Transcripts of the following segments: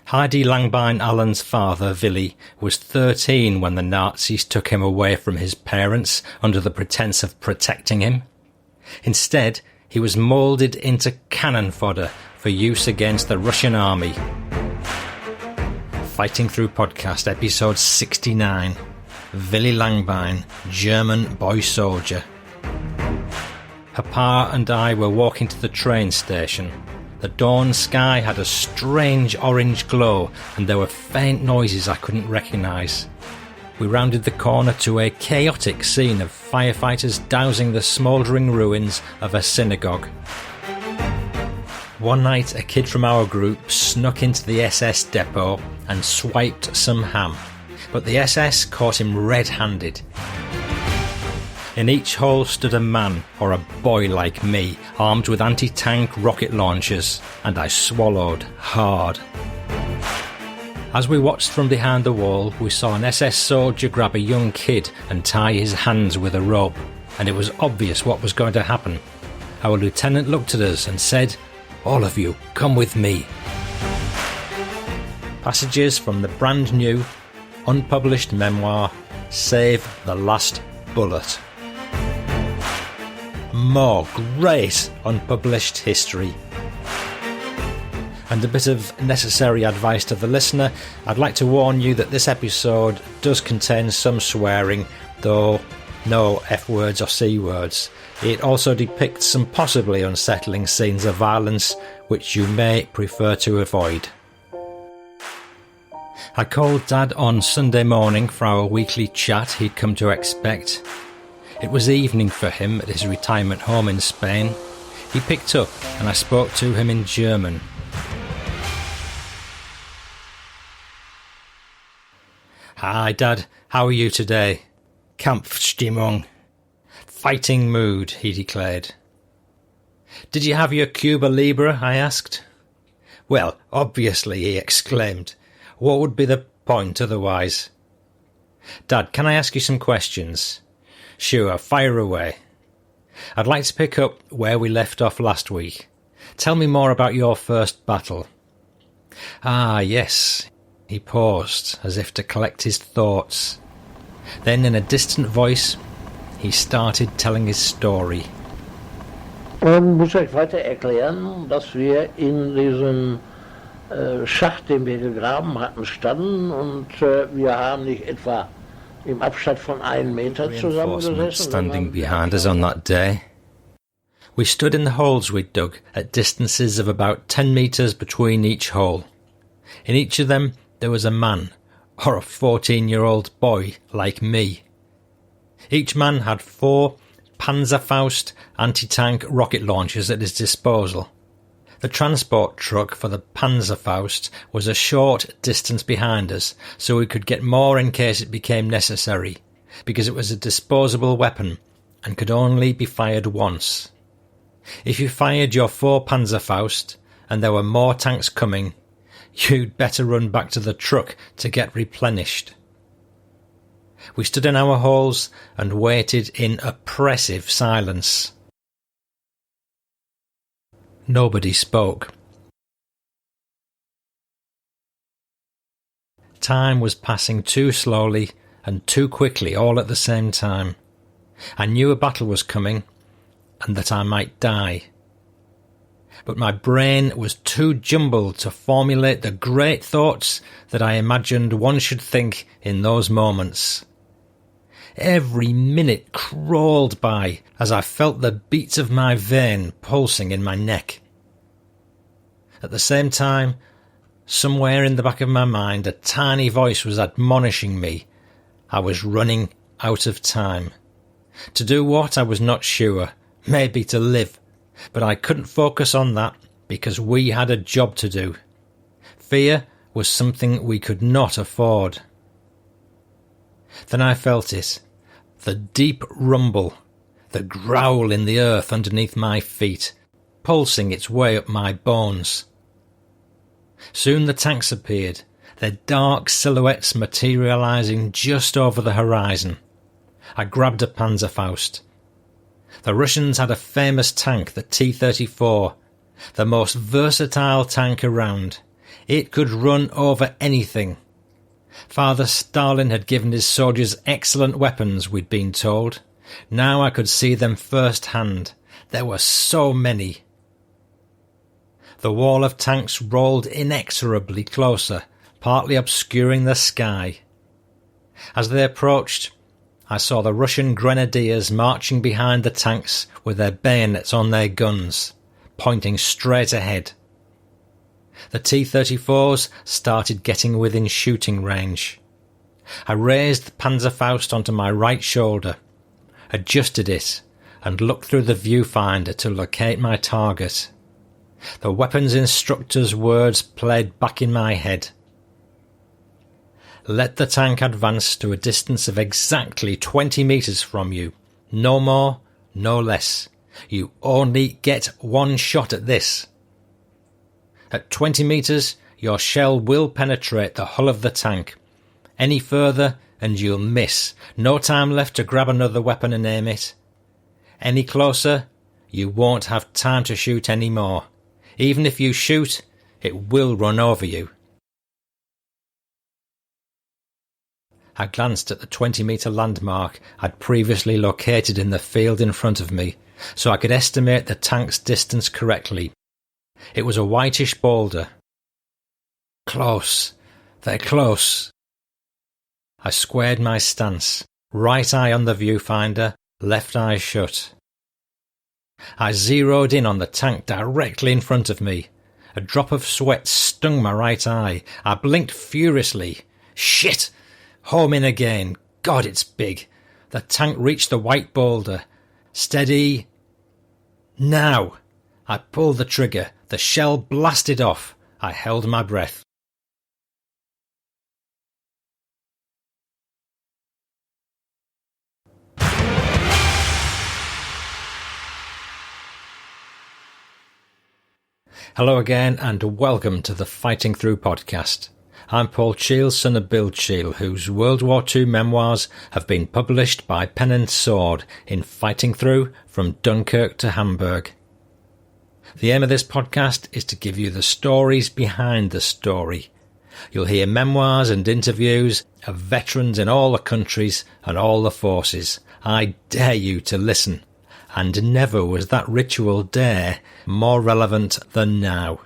Heidi Langbein-Allen's father, Willi, was 13 when the Nazis took him away from his parents under the pretense of protecting him. Instead, he was moulded into cannon fodder for use against the Russian army. Fighting Through Podcast, episode 69. Willi Langbein, German boy soldier. Papa and I were walking to the train station. The dawn sky had a strange orange glow and there were faint noises I couldn't recognise. We rounded the corner to a chaotic scene of firefighters dousing the smouldering ruins of a synagogue. One night a kid from our group snuck into the SS depot and swiped some ham, but the SS caught him red-handed. In each hole stood a man, or a boy like me, armed with anti-tank rocket launchers, and I swallowed hard. As we watched from behind the wall, we saw an SS soldier grab a young kid and tie his hands with a rope, and it was obvious what was going to happen. Our lieutenant looked at us and said, "All of you, come with me." Passages from the brand new, unpublished memoir, Save the Last Bullet. More great unpublished history. And a bit of necessary advice to the listener. I'd like to warn you that this episode does contain some swearing, though no F words or C words. It also depicts some possibly unsettling scenes of violence which you may prefer to avoid. I called Dad on Sunday morning for our weekly chat he'd come to expect. It was evening for him at his retirement home in Spain. He picked up and I spoke to him in German. "Hi Dad, how are you today?" "Kampfstimmung." "Fighting mood," he declared. "Did you have your Cuba Libre?" I asked. "Well, obviously," he exclaimed. "What would be the point otherwise?" "Dad, can I ask you some questions?" "Sure, fire away." "I'd like to pick up where we left off last week. Tell me more about your first battle." "Ah, yes." He paused, as if to collect his thoughts. Then, in a distant voice, he started telling his story. Muss ich weiter erklären, dass wir in diesem Schacht, den wir gegraben hatten, standen und wir haben nicht etwa im Abstand von 1 Meter zusammengesessen. Standing behind us on that day. We stood in the holes we'd dug at distances of about 10 metres between each hole. In each of them there was a man, or a 14-year-old boy like me. Each man had 4 Panzerfaust anti-tank rocket launchers at his disposal. The transport truck for the Panzerfaust was a short distance behind us, so we could get more in case it became necessary, because it was a disposable weapon and could only be fired once. If you fired your 4 Panzerfaust and there were more tanks coming, you'd better run back to the truck to get replenished. We stood in our holes and waited in oppressive silence. Nobody spoke. Time was passing too slowly and too quickly all at the same time. I knew a battle was coming and that I might die. But my brain was too jumbled to formulate the great thoughts that I imagined one should think in those moments. Every minute crawled by as I felt the beats of my vein pulsing in my neck. At the same time, somewhere in the back of my mind, a tiny voice was admonishing me. I was running out of time. To do what, I was not sure. Maybe to live. But I couldn't focus on that because we had a job to do. Fear was something we could not afford. Then I felt it. The deep rumble, the growl in the earth underneath my feet, pulsing its way up my bones. Soon the tanks appeared, their dark silhouettes materialising just over the horizon. I grabbed a Panzerfaust. The Russians had a famous tank, the T-34, the most versatile tank around. It could run over anything. Father Stalin had given his soldiers excellent weapons, we'd been told. Now I could see them firsthand. There were so many. The wall of tanks rolled inexorably closer, partly obscuring the sky. As they approached, I saw the Russian grenadiers marching behind the tanks with their bayonets on their guns, pointing straight ahead. The T-34s started getting within shooting range. I raised the Panzerfaust onto my right shoulder, adjusted it, and looked through the viewfinder to locate my target. The weapons instructor's words played back in my head. Let the tank advance to a distance of exactly 20 metres from you. No more, no less. You only get one shot at this. At 20 metres, your shell will penetrate the hull of the tank. Any further, and you'll miss. No time left to grab another weapon and aim it. Any closer, you won't have time to shoot any more. Even if you shoot, it will run over you. I glanced at the 20-metre landmark I'd previously located in the field in front of me, so I could estimate the tank's distance correctly. It was a whitish boulder. Close. They're close. I squared my stance, right eye on the viewfinder, left eye shut. I zeroed in on the tank directly in front of me. A drop of sweat stung my right eye. I blinked furiously. Shit! Home in again. God, it's big. The tank reached the white boulder. Steady. Now! I pulled the trigger. The shell blasted off. I held my breath. Hello again and welcome to the Fighting Through podcast. I'm Paul Cheel, son of Bill Cheel, whose World War II memoirs have been published by Pen and Sword in Fighting Through from Dunkirk to Hamburg. The aim of this podcast is to give you the stories behind the story. You'll hear memoirs and interviews of veterans in all the countries and all the forces. I dare you to listen. And never was that ritual dare more relevant than now.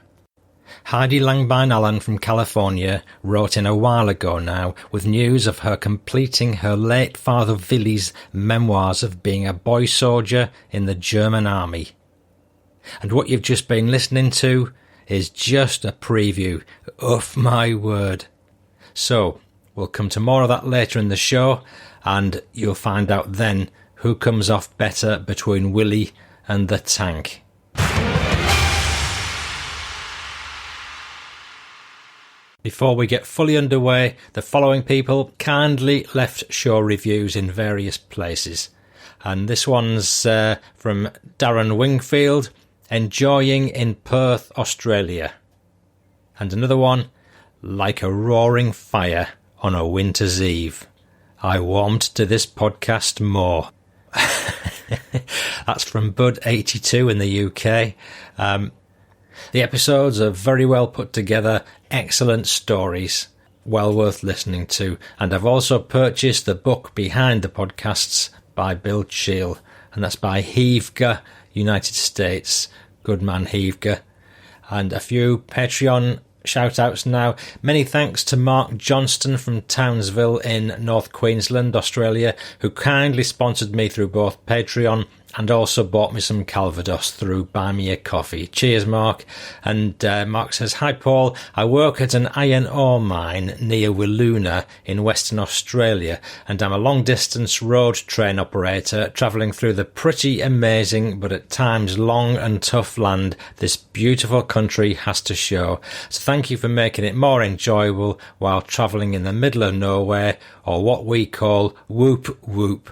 Heidi Langbein-Allen from California wrote in a while ago now with news of her completing her late father Willi's memoirs of being a boy soldier in the German army. And what you've just been listening to is just a preview of my word. So, we'll come to more of that later in the show, and you'll find out then who comes off better between Willi and the tank. Before we get fully underway, the following people kindly left show reviews in various places. And this one's from Darren Wingfield, enjoying in Perth, Australia. And another one, like a roaring fire on a winter's eve. I warmed to this podcast more. That's from Bud82 in the UK. The episodes are very well put together, excellent stories, well worth listening to, and I've also purchased the book behind the podcasts by Bill Cheel, and that's by Heavga, United States. Good man, Heavga. And a few Patreon shout-outs now. Many thanks to Mark Johnston from Townsville in North Queensland, Australia, who kindly sponsored me through both Patreon and also bought me some Calvados through Buy Me a Coffee. Cheers, Mark. And Mark says, "Hi, Paul. I work at an iron ore mine near Wiluna in Western Australia, and I'm a long-distance road train operator travelling through the pretty amazing but at times long and tough land this beautiful country has to show. So thank you for making it more enjoyable while travelling in the middle of nowhere, or what we call whoop whoop.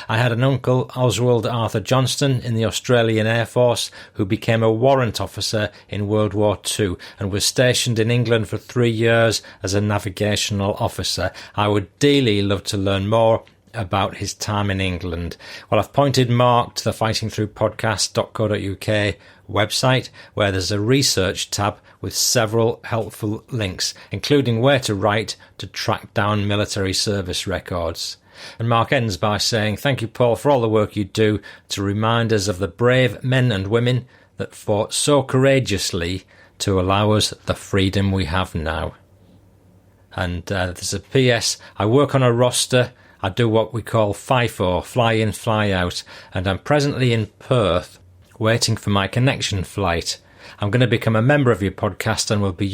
I had an uncle, Oswald Arthur Johnston, in the Australian Air Force, who became a warrant officer in World War II and was stationed in England for 3 years as a navigational officer. I would dearly love to learn more about his time in England." Well, I've pointed Mark to the fightingthroughpodcast.co.uk website where there's a research tab with several helpful links, including where to write to track down military service records. And Mark ends by saying, "Thank you, Paul, for all the work you do to remind us of the brave men and women that fought so courageously to allow us the freedom we have now." And there's a PS, "I work on a roster. I do what we call FIFO, fly in, fly out, and I'm presently in Perth waiting for my connection flight. I'm going to become a member of your podcast and will be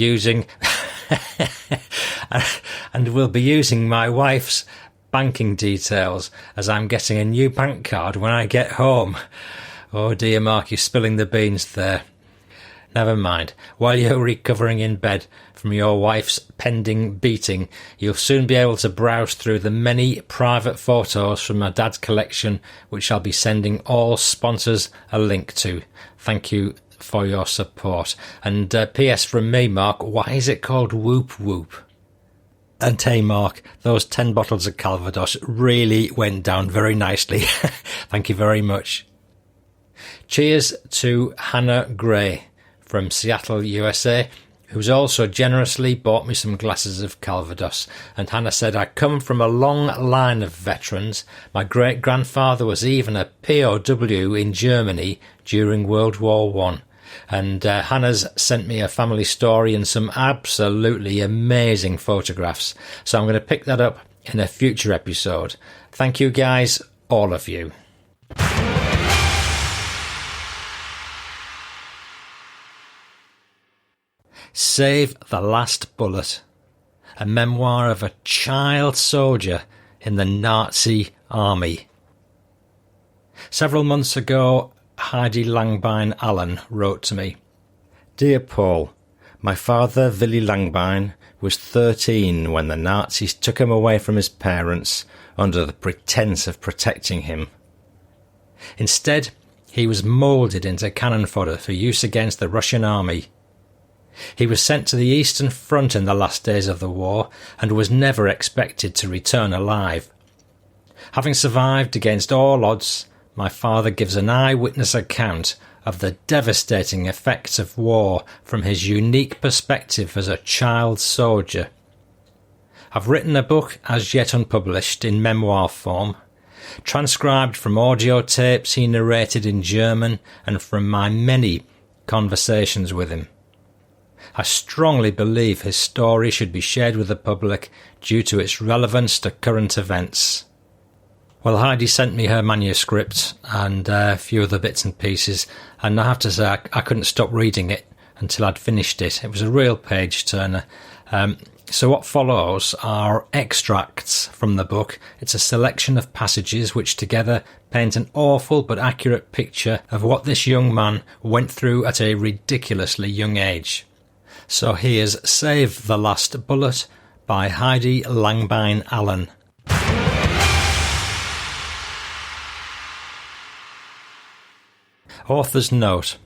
using my wife's banking details as I'm getting a new bank card when I get home." Oh dear, Mark, you're spilling the beans there. Never mind. While you're recovering in bed from your wife's pending beating, you'll soon be able to browse through the many private photos from my dad's collection, which I'll be sending all sponsors a link to. Thank you for your support. And PS from me, Mark, why is it called Whoop Whoop? And hey, Mark, those 10 bottles of Calvados really went down very nicely. Thank you very much. Cheers to Hannah Gray from Seattle, USA, who's also generously bought me some glasses of Calvados. And Hannah said, "I come from a long line of veterans. My great-grandfather was even a POW in Germany during World War I. And Hannah's sent me a family story and some absolutely amazing photographs. So I'm going to pick that up in a future episode. Thank you guys, all of you." Save the Last Bullet, a memoir of a child soldier in the Nazi army. Several months ago, Heidi Langbein-Allen wrote to me, "Dear Paul, my father, Willi Langbein, was 13 when the Nazis took him away from his parents under the pretense of protecting him. Instead, he was moulded into cannon fodder for use against the Russian army. He was sent to the Eastern Front in the last days of the war and was never expected to return alive. Having survived against all odds, my father gives an eyewitness account of the devastating effects of war from his unique perspective as a child soldier. I've written a book as yet unpublished in memoir form, transcribed from audio tapes he narrated in German and from my many conversations with him. I strongly believe his story should be shared with the public due to its relevance to current events." Well, Heidi sent me her manuscript and a few other bits and pieces, and I have to say I couldn't stop reading it until I'd finished it. It was a real page-turner. So what follows are extracts from the book. It's a selection of passages which together paint an awful but accurate picture of what this young man went through at a ridiculously young age. So here's Save the Last Bullet by Heidi Langbein-Allen. Author's note.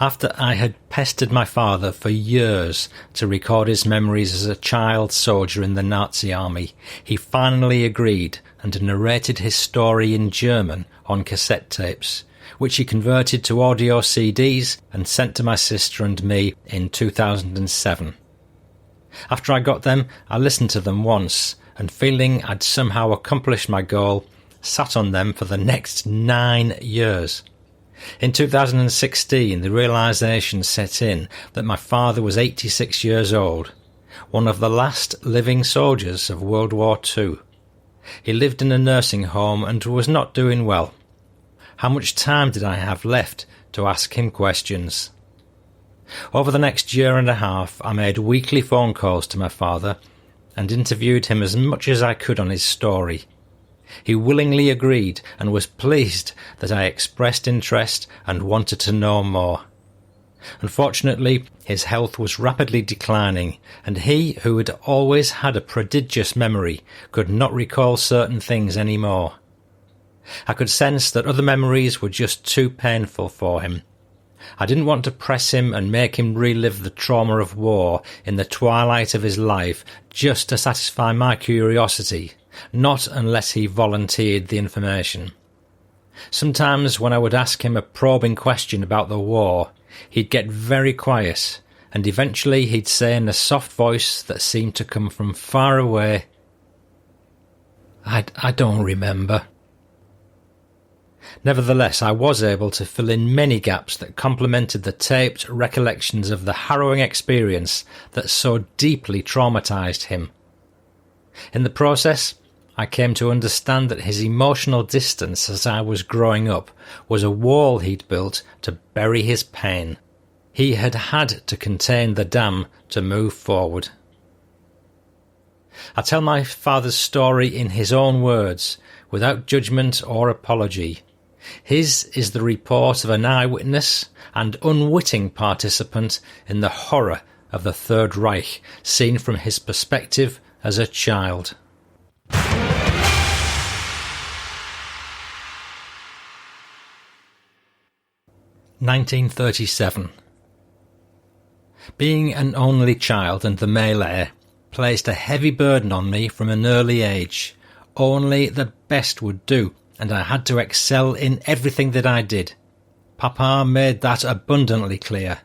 After I had pestered my father for years to record his memories as a child soldier in the Nazi army, he finally agreed and narrated his story in German on cassette tapes, which he converted to audio CDs and sent to my sister and me in 2007. After I got them, I listened to them once, and feeling I'd somehow accomplished my goal, sat on them for the next 9 years. In 2016, the realisation set in that my father was 86 years old, one of the last living soldiers of World War II. He lived in a nursing home and was not doing well. How much time did I have left to ask him questions? Over the next year and a half, I made weekly phone calls to my father and interviewed him as much as I could on his story. He willingly agreed and was pleased that I expressed interest and wanted to know more. Unfortunately, his health was rapidly declining, and he, who had always had a prodigious memory, could not recall certain things any more. I could sense that other memories were just too painful for him. I didn't want to press him and make him relive the trauma of war in the twilight of his life just to satisfy my curiosity, not unless he volunteered the information. Sometimes when I would ask him a probing question about the war, he'd get very quiet, and eventually he'd say in a soft voice that seemed to come from far away, I don't remember. Nevertheless, I was able to fill in many gaps that complemented the taped recollections of the harrowing experience that so deeply traumatised him. In the process, I came to understand that his emotional distance as I was growing up was a wall he'd built to bury his pain. He had had to contain the dam to move forward. I tell my father's story in his own words, without judgment or apology. His is the report of an eyewitness and unwitting participant in the horror of the Third Reich, seen from his perspective as a child. (1937) Being an only child and the male heir placed a heavy burden on me from an early age. Only the best would do, and I had to excel in everything that I did. Papa made that abundantly clear.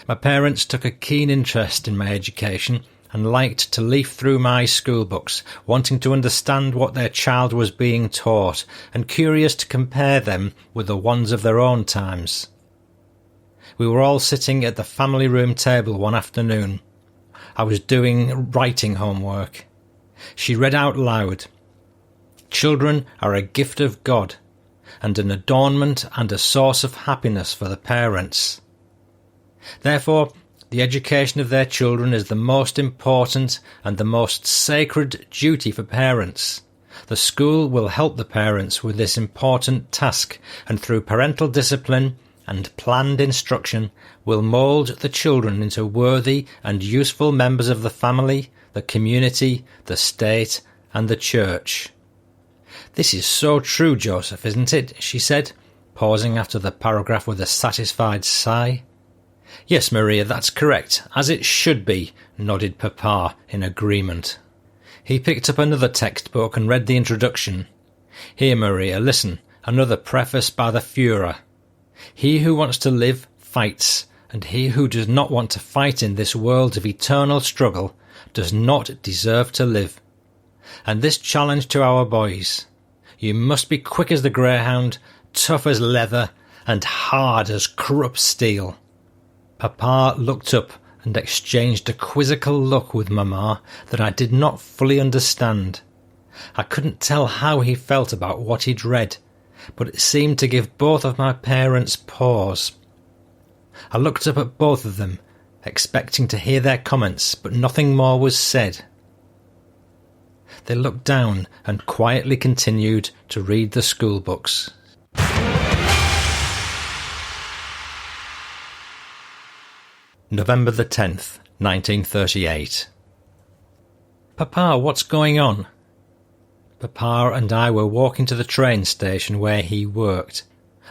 My parents took a keen interest in my education and liked to leaf through my school books, wanting to understand what their child was being taught and curious to compare them with the ones of their own times. We were all sitting at the family room table one afternoon. I was doing writing homework. She read out loud, "Children are a gift of God, and an adornment and a source of happiness for the parents. Therefore, the education of their children is the most important and the most sacred duty for parents. The school will help the parents with this important task, and through parental discipline and planned instruction will mould the children into worthy and useful members of the family, the community, the state, and the church." "This is so true, Joseph, isn't it?" she said, pausing after the paragraph with a satisfied sigh. "Yes, Maria, that's correct, as it should be," nodded Papa in agreement. He picked up another textbook and read the introduction. "Here, Maria, listen, another preface by the Führer. He who wants to live, fights, and he who does not want to fight in this world of eternal struggle does not deserve to live. And this challenge to our boys. You must be quick as the greyhound, tough as leather, and hard as Krupp steel." Papa looked up and exchanged a quizzical look with Mamma that I did not fully understand. I couldn't tell how he felt about what he'd read, but it seemed to give both of my parents pause. I looked up at both of them, expecting to hear their comments, but nothing more was said. They looked down and quietly continued to read the school books. November the 10th, 1938. "Papa, what's going on?" Papa and I were walking to the train station where he worked.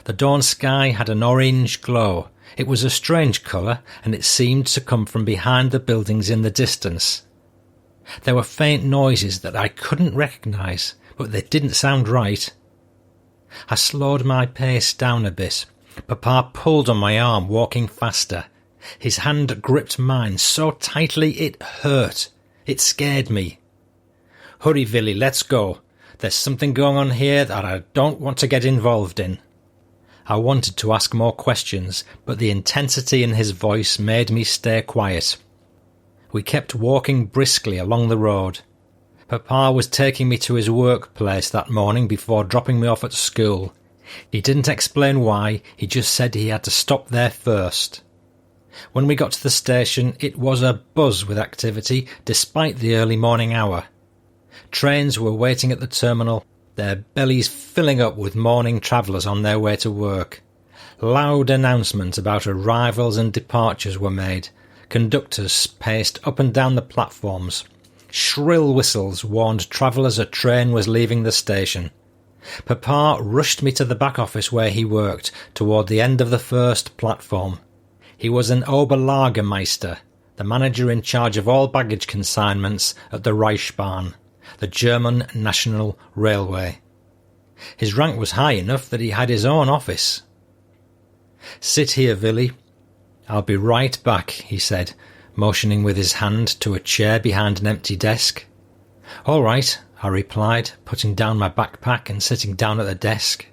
The dawn sky had an orange glow. It was a strange colour, and it seemed to come from behind the buildings in the distance. There were faint noises that I couldn't recognise, but they didn't sound right. I slowed my pace down a bit. Papa pulled on my arm, walking faster. His hand gripped mine so tightly it hurt. It scared me. "Hurry, Willi, let's go. There's something going on here that I don't want to get involved in." I wanted to ask more questions, but the intensity in his voice made me stay quiet. We kept walking briskly along the road. Papa was taking me to his workplace that morning before dropping me off at school. He didn't explain why, he just said he had to stop there first. When we got to the station, it was a buzz with activity despite the early morning hour. Trains were waiting at the terminal, their bellies filling up with morning travellers on their way to work. Loud announcements about arrivals and departures were made. Conductors paced up and down the platforms. Shrill whistles warned travellers a train was leaving the station. Papa rushed me to the back office where he worked, toward the end of the first platform. He was an Oberlagermeister, the manager in charge of all baggage consignments at the Reichsbahn, the German National Railway. His rank was high enough that he had his own office. "Sit here, Willi. I'll be right back," he said, motioning with his hand to a chair behind an empty desk. "All right," I replied, putting down my backpack and sitting down at the desk.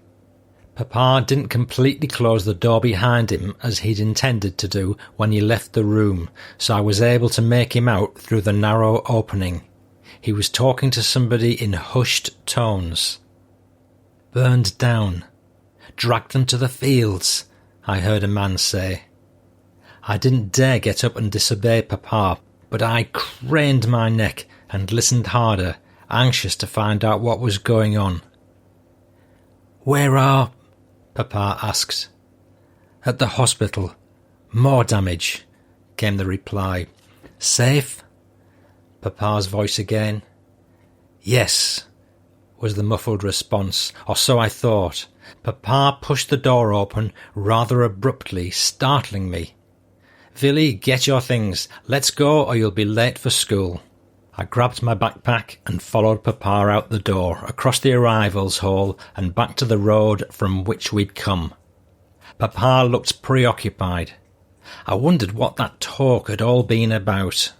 Papa didn't completely close the door behind him as he'd intended to do when he left the room, so I was able to make him out through the narrow opening. He was talking to somebody in hushed tones. "Burned down. Dragged them to the fields," I heard a man say. I didn't dare get up and disobey Papa, but I craned my neck and listened harder, anxious to find out what was going on. "Where are?" Papa asked. "At the hospital. More damage," came the reply. "Safe?" Papa's voice again. "Yes," was the muffled response, or so I thought. Papa pushed the door open rather abruptly, startling me. "Willi, get your things. Let's go or you'll be late for school." I grabbed my backpack and followed Papa out the door, across the arrivals hall and back to the road from which we'd come. Papa looked preoccupied. I wondered what that talk had all been about.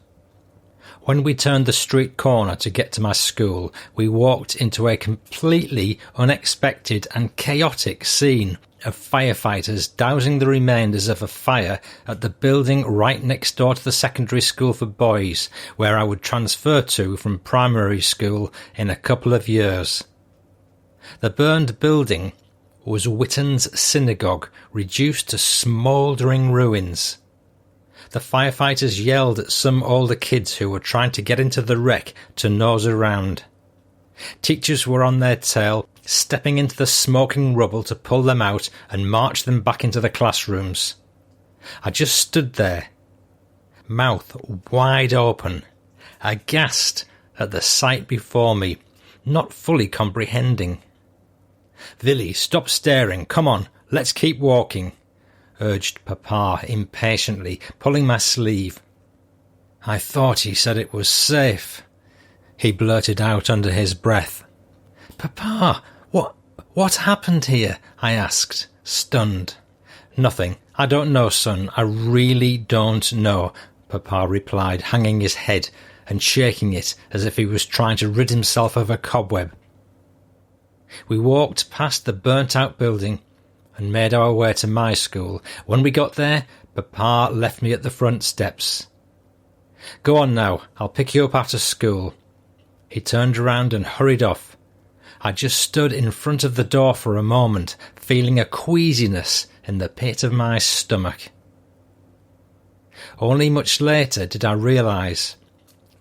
When we turned the street corner to get to my school, we walked into a completely unexpected and chaotic scene of firefighters dousing the remainders of a fire at the building right next door to the secondary school for boys, where I would transfer to from primary school in a couple of years. The burned building was Witten's synagogue, reduced to smouldering ruins. The firefighters yelled at some older kids who were trying to get into the wreck to nose around. Teachers were on their tail, stepping into the smoking rubble to pull them out and march them back into the classrooms. I just stood there, mouth wide open, aghast at the sight before me, not fully comprehending. "Willi, stop staring. Come on, let's keep walking," urged Papa impatiently, pulling my sleeve. "I thought he said it was safe," he blurted out under his breath. "Papa, what happened here?" I asked, stunned. "Nothing. I don't know, son. I really don't know," Papa replied, hanging his head and shaking it as if he was trying to rid himself of a cobweb. We walked past the burnt-out building and made our way to my school. When we got there, Papa left me at the front steps. "Go on now, I'll pick you up after school." He turned around and hurried off. I just stood in front of the door for a moment, feeling a queasiness in the pit of my stomach. Only much later did I realise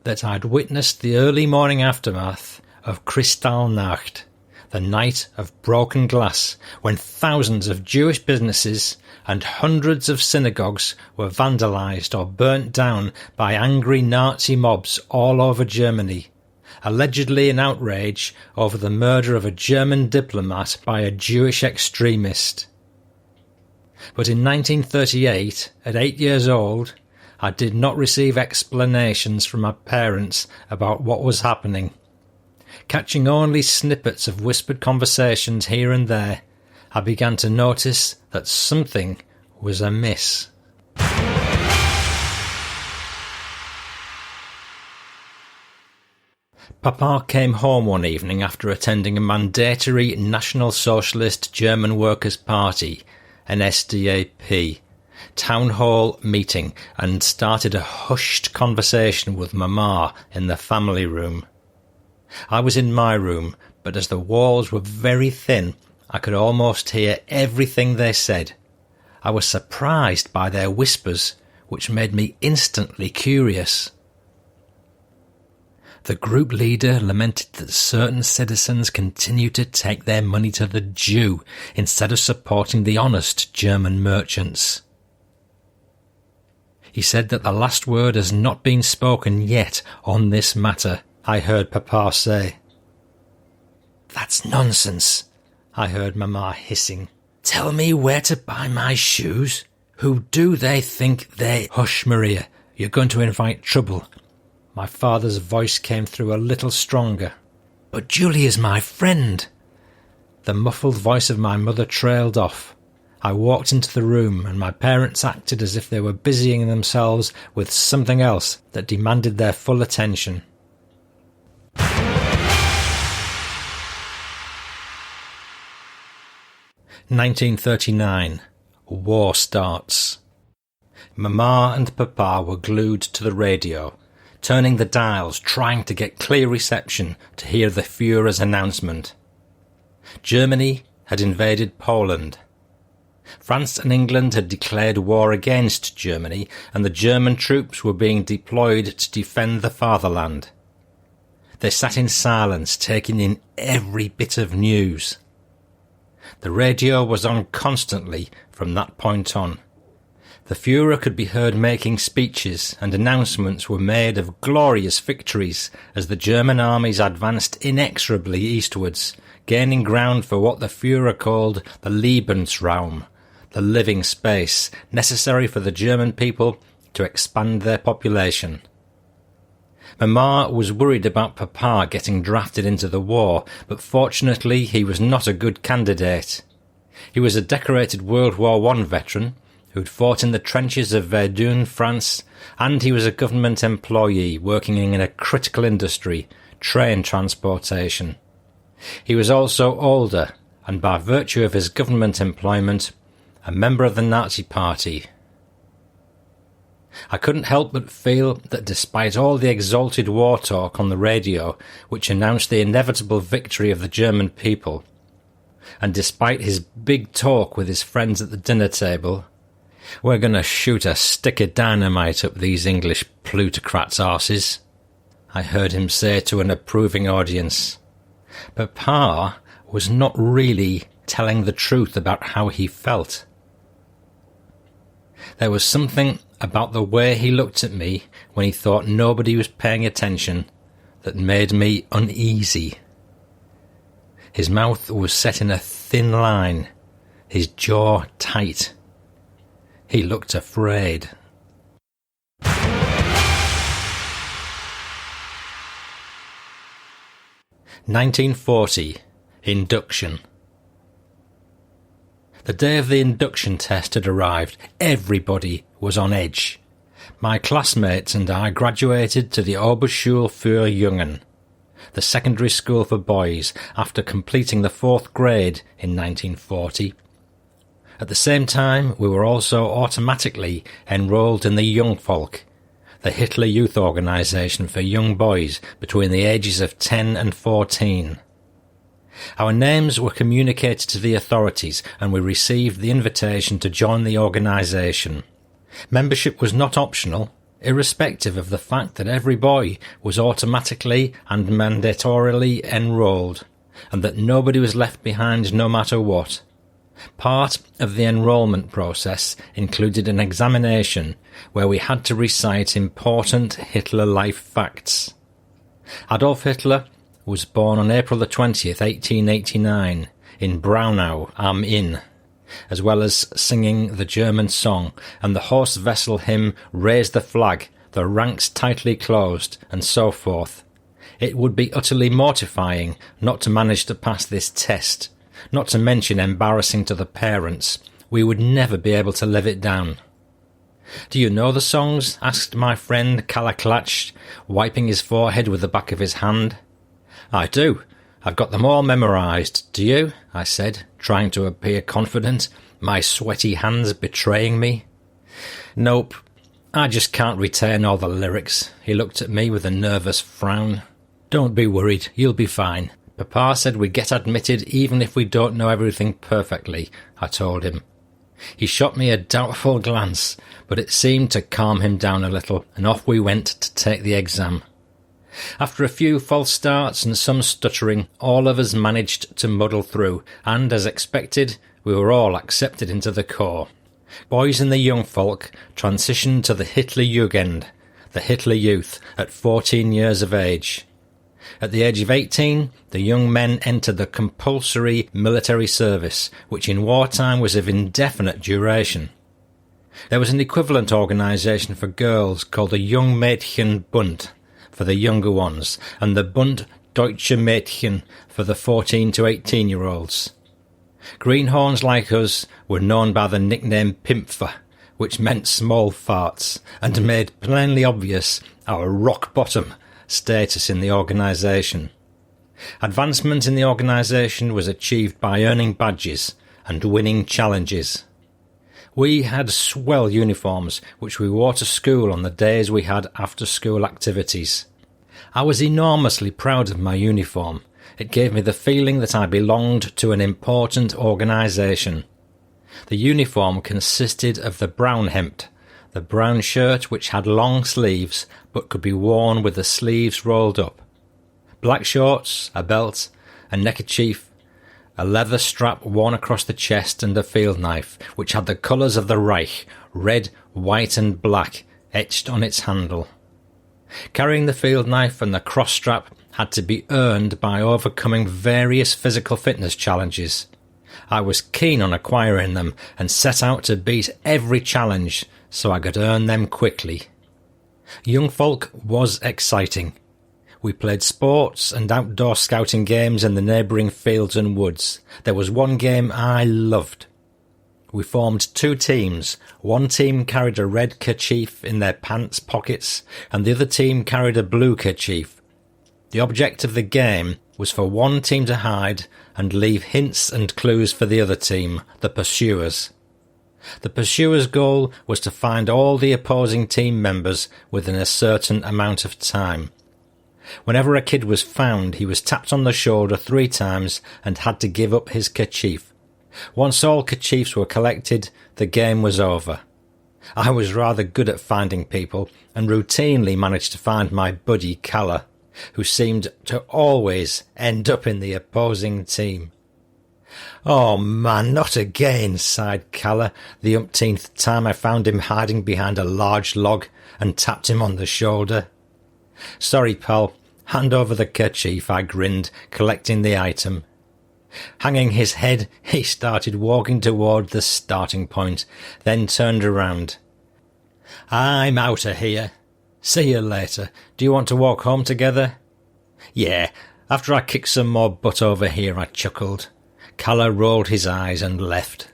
that I'd witnessed the early morning aftermath of Kristallnacht, the night of broken glass, when thousands of Jewish businesses and hundreds of synagogues were vandalised or burnt down by angry Nazi mobs all over Germany, allegedly in outrage over the murder of a German diplomat by a Jewish extremist. But in 1938, at 8 years old, I did not receive explanations from my parents about what was happening. Catching only snippets of whispered conversations here and there, I began to notice that something was amiss. Papa came home one evening after attending a mandatory National Socialist German Workers' Party, NSDAP, town hall meeting and started a hushed conversation with Mama in the family room. I was in my room, but as the walls were very thin, I could almost hear everything they said. I was surprised by their whispers, which made me instantly curious. The group leader lamented that certain citizens continue to take their money to the Jew instead of supporting the honest German merchants. He said that the last word has not been spoken yet on this matter, I heard Papa say. "That's nonsense," I heard Mama hissing. "Tell me where to buy my shoes? Who do they think they—" "Hush, Maria, you're going to invite trouble." My father's voice came through a little stronger. "But Julie is my friend." The muffled voice of my mother trailed off. I walked into the room, and my parents acted as if they were busying themselves with something else that demanded their full attention. "1939. War starts. Mama and Papa were glued to the radio, turning the dials, trying to get clear reception to hear the Führer's announcement. Germany had invaded Poland. France and England had declared war against Germany, and the German troops were being deployed to defend the fatherland. They sat in silence, taking in every bit of news. The radio was on constantly from that point on. The Führer could be heard making speeches, and announcements were made of glorious victories as the German armies advanced inexorably eastwards, gaining ground for what the Führer called the Lebensraum, the living space necessary for the German people to expand their population. Mama was worried about Papa getting drafted into the war, but fortunately he was not a good candidate. He was a decorated World War I veteran who'd fought in the trenches of Verdun, France, and he was a government employee working in a critical industry, train transportation. He was also older, and by virtue of his government employment, a member of the Nazi Party. I couldn't help but feel that despite all the exalted war talk on the radio, which announced the inevitable victory of the German people, and despite his big talk with his friends at the dinner table, "We're going to shoot a stick of dynamite up these English plutocrats' arses," I heard him say to an approving audience. Papa was not really telling the truth about how he felt. There was something about the way he looked at me when he thought nobody was paying attention that made me uneasy. His mouth was set in a thin line, his jaw tight. He looked afraid. "1940. Induction. The day of the induction test had arrived. Everybody was on edge. My classmates and I graduated to the Oberschule für Jungen, the secondary school for boys, after completing the 4th grade in 1940. At the same time, we were also automatically enrolled in the Jungvolk, the Hitler Youth Organisation for young boys between the ages of 10 and 14. Our names were communicated to the authorities, and we received the invitation to join the organisation. Membership was not optional, irrespective of the fact that every boy was automatically and mandatorily enrolled, and that nobody was left behind no matter what. Part of the enrolment process included an examination where we had to recite important Hitler life facts. Adolf Hitler was born on April the 20th, 1889, in Braunau am Inn, as well as singing the German song and the horse vessel hymn Raise the Flag, the ranks tightly closed, and so forth. It would be utterly mortifying not to manage to pass this test, not to mention embarrassing to the parents. We would never be able to live it down. "Do you know the songs?" asked my friend Kalaklatsch, wiping his forehead with the back of his hand. "I do. I've got them all memorised. Do you?" I said, trying to appear confident, my sweaty hands betraying me. "Nope. I just can't retain all the lyrics." He looked at me with a nervous frown. "Don't be worried. You'll be fine. Papa said we get admitted even if we don't know everything perfectly," I told him. He shot me a doubtful glance, but it seemed to calm him down a little, and off we went to take the exam. After a few false starts and some stuttering, all of us managed to muddle through, and, as expected, we were all accepted into the corps. Boys in the Jungvolk transitioned to the Hitler Jugend, the Hitler Youth, at 14 years of age. At the age of 18, the young men entered the compulsory military service, which in wartime was of indefinite duration. There was an equivalent organisation for girls called the Jungmädchenbund, for the younger ones, and the Bund Deutsche Mädchen for the 14 to 18-year-olds. Greenhorns like us were known by the nickname Pimpfer, which meant small farts, and made plainly obvious our rock-bottom status in the organisation. Advancement in the organisation was achieved by earning badges and winning challenges. We had swell uniforms which we wore to school on the days we had after-school activities. I was enormously proud of my uniform. It gave me the feeling that I belonged to an important organisation. The uniform consisted of the brown hemd, the brown shirt which had long sleeves but could be worn with the sleeves rolled up, black shorts, a belt, a neckerchief, a leather strap worn across the chest, and a field knife which had the colours of the Reich, red, white and black, etched on its handle. Carrying the field knife and the cross strap had to be earned by overcoming various physical fitness challenges. I was keen on acquiring them and set out to beat every challenge so I could earn them quickly. Young folk was exciting. We played sports and outdoor scouting games in the neighbouring fields and woods. There was one game I loved. We formed two teams. One team carried a red kerchief in their pants pockets, and the other team carried a blue kerchief. The object of the game was for one team to hide and leave hints and clues for the other team, the pursuers. The pursuers' goal was to find all the opposing team members within a certain amount of time. Whenever a kid was found, he was tapped on the shoulder 3 times and had to give up his kerchief. Once all kerchiefs were collected, the game was over. I was rather good at finding people and routinely managed to find my buddy Kalle, who seemed to always end up in the opposing team. "Oh man, not again," sighed Kalle the umpteenth time I found him hiding behind a large log and tapped him on the shoulder. "Sorry, pal. Hand over the kerchief," I grinned, collecting the item. Hanging his head, he started walking toward the starting point, then turned around. "I'm out of here. See you later. Do you want to walk home together?" "Yeah, after I kick some more butt over here," I chuckled. Kalle rolled his eyes and left.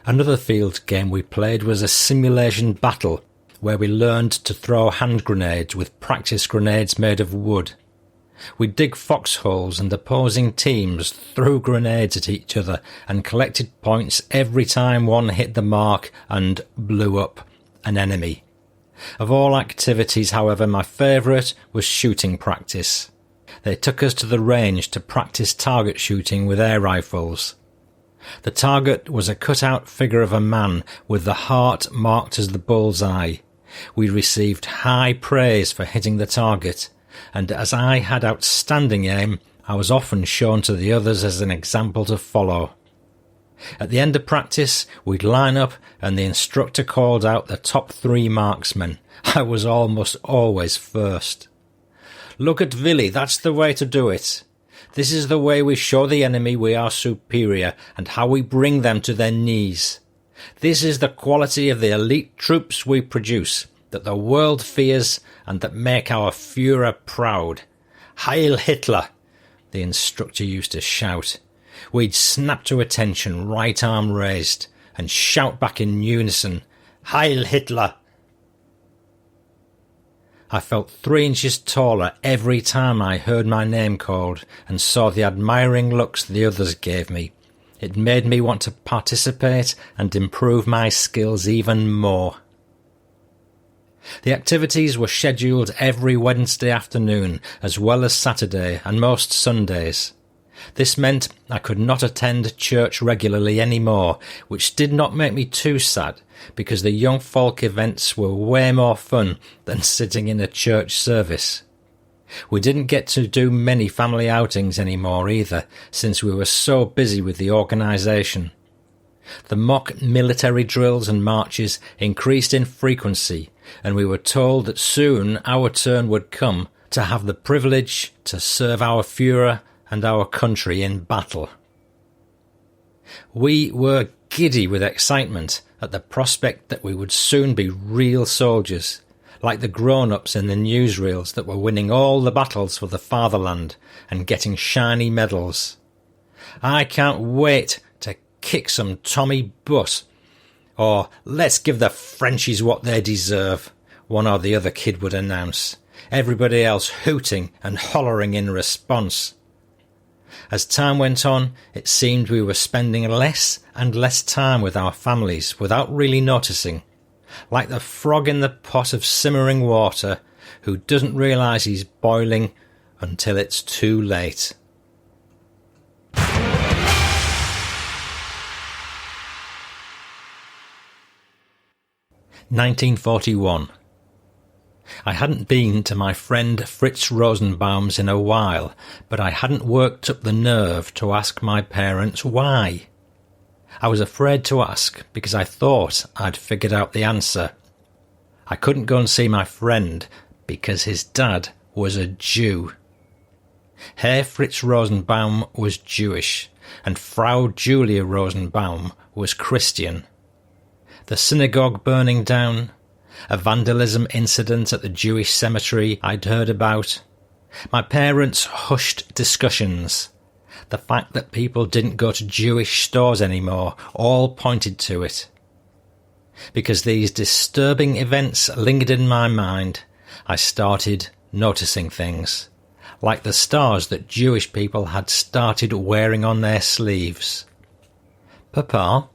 Another field game we played was a simulation battle, where we learned to throw hand grenades with practice grenades made of wood. We'd dig foxholes and opposing teams threw grenades at each other and collected points every time one hit the mark and blew up an enemy. Of all activities, however, my favourite was shooting practice. They took us to the range to practice target shooting with air rifles. The target was a cut-out figure of a man with the heart marked as the bullseye. We received high praise for hitting the target, and as I had outstanding aim, I was often shown to the others as an example to follow. At the end of practice, we'd line up and the instructor called out the top 3 marksmen. I was almost always first. "Look at Willi, that's the way to do it. This is the way we show the enemy we are superior and how we bring them to their knees. This is the quality of the elite troops we produce, that the world fears and that make our Führer proud. Heil Hitler!" the instructor used to shout. We'd snap to attention, right arm raised, and shout back in unison, "Heil Hitler!" I felt 3 inches taller every time I heard my name called and saw the admiring looks the others gave me. It made me want to participate and improve my skills even more. The activities were scheduled every Wednesday afternoon, as well as Saturday and most Sundays. This meant I could not attend church regularly anymore, which did not make me too sad, because the young folk events were way more fun than sitting in a church service. We didn't get to do many family outings anymore either, since we were so busy with the organisation. The mock military drills and marches increased in frequency, and we were told that soon our turn would come to have the privilege to serve our Führer and our country in battle. We were giddy with excitement at the prospect that we would soon be real soldiers, like the grown-ups in the newsreels that were winning all the battles for the fatherland and getting shiny medals. I can't wait to kick some Tommy butt. Or, let's give the Frenchies what they deserve, one or the other kid would announce, everybody else hooting and hollering in response. As time went on, it seemed we were spending less and less time with our families without really noticing, like the frog in the pot of simmering water who doesn't realise he's boiling until it's too late. (1941) I hadn't been to my friend Fritz Rosenbaum's in a while, but I hadn't worked up the nerve to ask my parents why. I was afraid to ask because I thought I'd figured out the answer. I couldn't go and see my friend because his dad was a Jew. Herr Fritz Rosenbaum was Jewish, and Frau Julia Rosenbaum was Christian. The synagogue burning down, a vandalism incident at the Jewish cemetery I'd heard about, my parents' hushed discussions, the fact that people didn't go to Jewish stores anymore, all pointed to it. Because these disturbing events lingered in my mind, I started noticing things, like the stars that Jewish people had started wearing on their sleeves. Papa,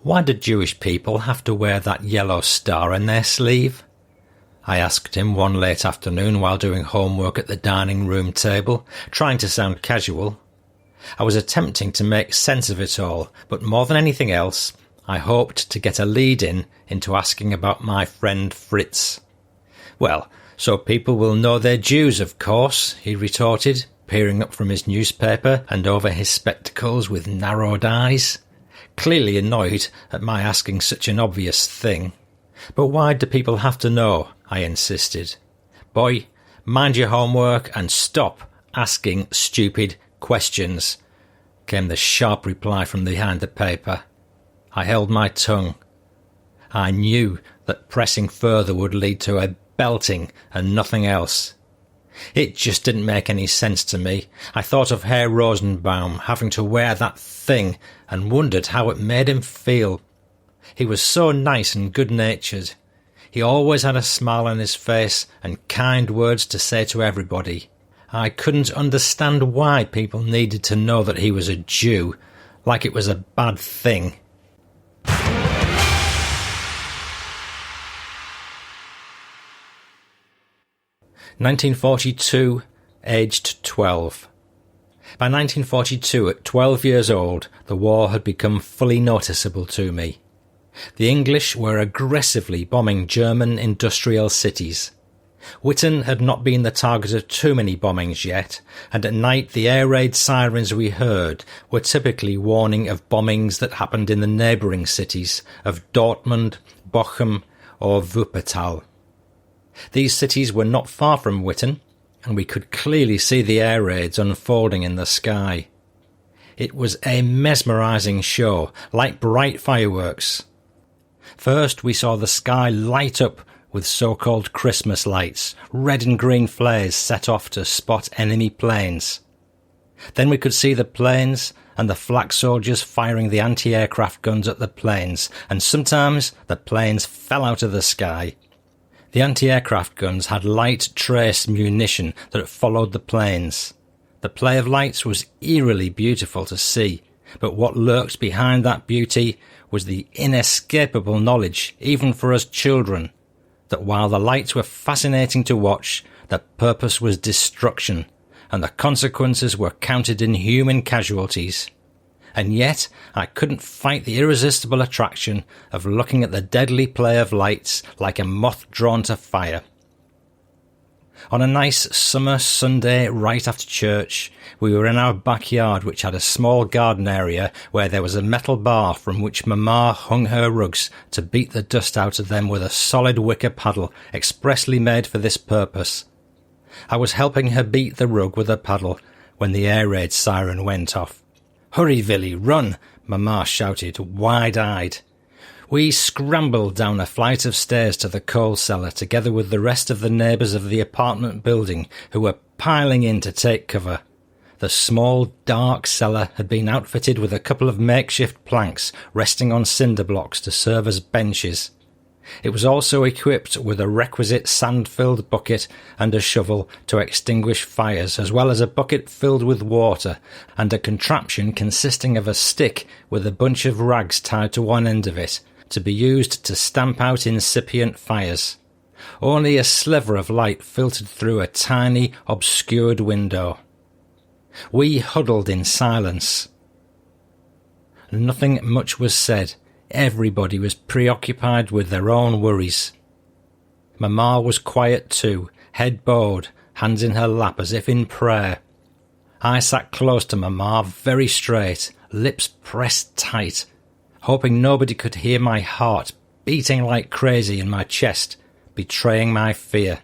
why do Jewish people have to wear that yellow star in their sleeve? I asked him one late afternoon while doing homework at the dining room table, trying to sound casual. I was attempting to make sense of it all, but more than anything else, I hoped to get a lead-in into asking about my friend Fritz. Well, so people will know they're Jews, of course, he retorted, peering up from his newspaper and over his spectacles with narrowed eyes. Clearly annoyed at my asking such an obvious thing. But why do people have to know? I insisted. Boy, mind your homework and stop asking stupid questions, came the sharp reply from behind the paper. I held my tongue. I knew that pressing further would lead to a belting and nothing else. It just didn't make any sense to me. I thought of Herr Rosenbaum having to wear that thing and wondered how it made him feel. He was so nice and good-natured. He always had a smile on his face and kind words to say to everybody. I couldn't understand why people needed to know that he was a Jew, like it was a bad thing. (1942), aged 12. By 1942, at 12 years old, the war had become fully noticeable to me. The English were aggressively bombing German industrial cities. Witten had not been the target of too many bombings yet, and at night the air raid sirens we heard were typically warning of bombings that happened in the neighbouring cities of Dortmund, Bochum or Wuppertal. These cities were not far from Witten, and we could clearly see the air raids unfolding in the sky. It was a mesmerising show, like bright fireworks. First we saw the sky light up with so-called Christmas lights, red and green flares set off to spot enemy planes. Then we could see the planes and the flak soldiers firing the anti-aircraft guns at the planes, and sometimes the planes fell out of the sky. The anti-aircraft guns had light trace munition that followed the planes. The play of lights was eerily beautiful to see, but what lurked behind that beauty was the inescapable knowledge, even for us children, that while the lights were fascinating to watch, the purpose was destruction, and the consequences were counted in human casualties. And yet I couldn't fight the irresistible attraction of looking at the deadly play of lights like a moth drawn to fire. On a nice summer Sunday right after church, we were in our backyard, which had a small garden area where there was a metal bar from which Mamma hung her rugs to beat the dust out of them with a solid wicker paddle expressly made for this purpose. I was helping her beat the rug with a paddle when the air raid siren went off. "Hurry, Willi, run!" Mamma shouted, wide-eyed. We scrambled down a flight of stairs to the coal cellar together with the rest of the neighbours of the apartment building who were piling in to take cover. The small, dark cellar had been outfitted with a couple of makeshift planks resting on cinder blocks to serve as benches. It was also equipped with a requisite sand-filled bucket and a shovel to extinguish fires, as well as a bucket filled with water and a contraption consisting of a stick with a bunch of rags tied to one end of it, to be used to stamp out incipient fires. Only a sliver of light filtered through a tiny, obscured window. We huddled in silence. Nothing much was said. Everybody was preoccupied with their own worries. Mamma was quiet too, head bowed, hands in her lap as if in prayer. I sat close to Mamma, very straight, lips pressed tight, hoping nobody could hear my heart beating like crazy in my chest, betraying my fear.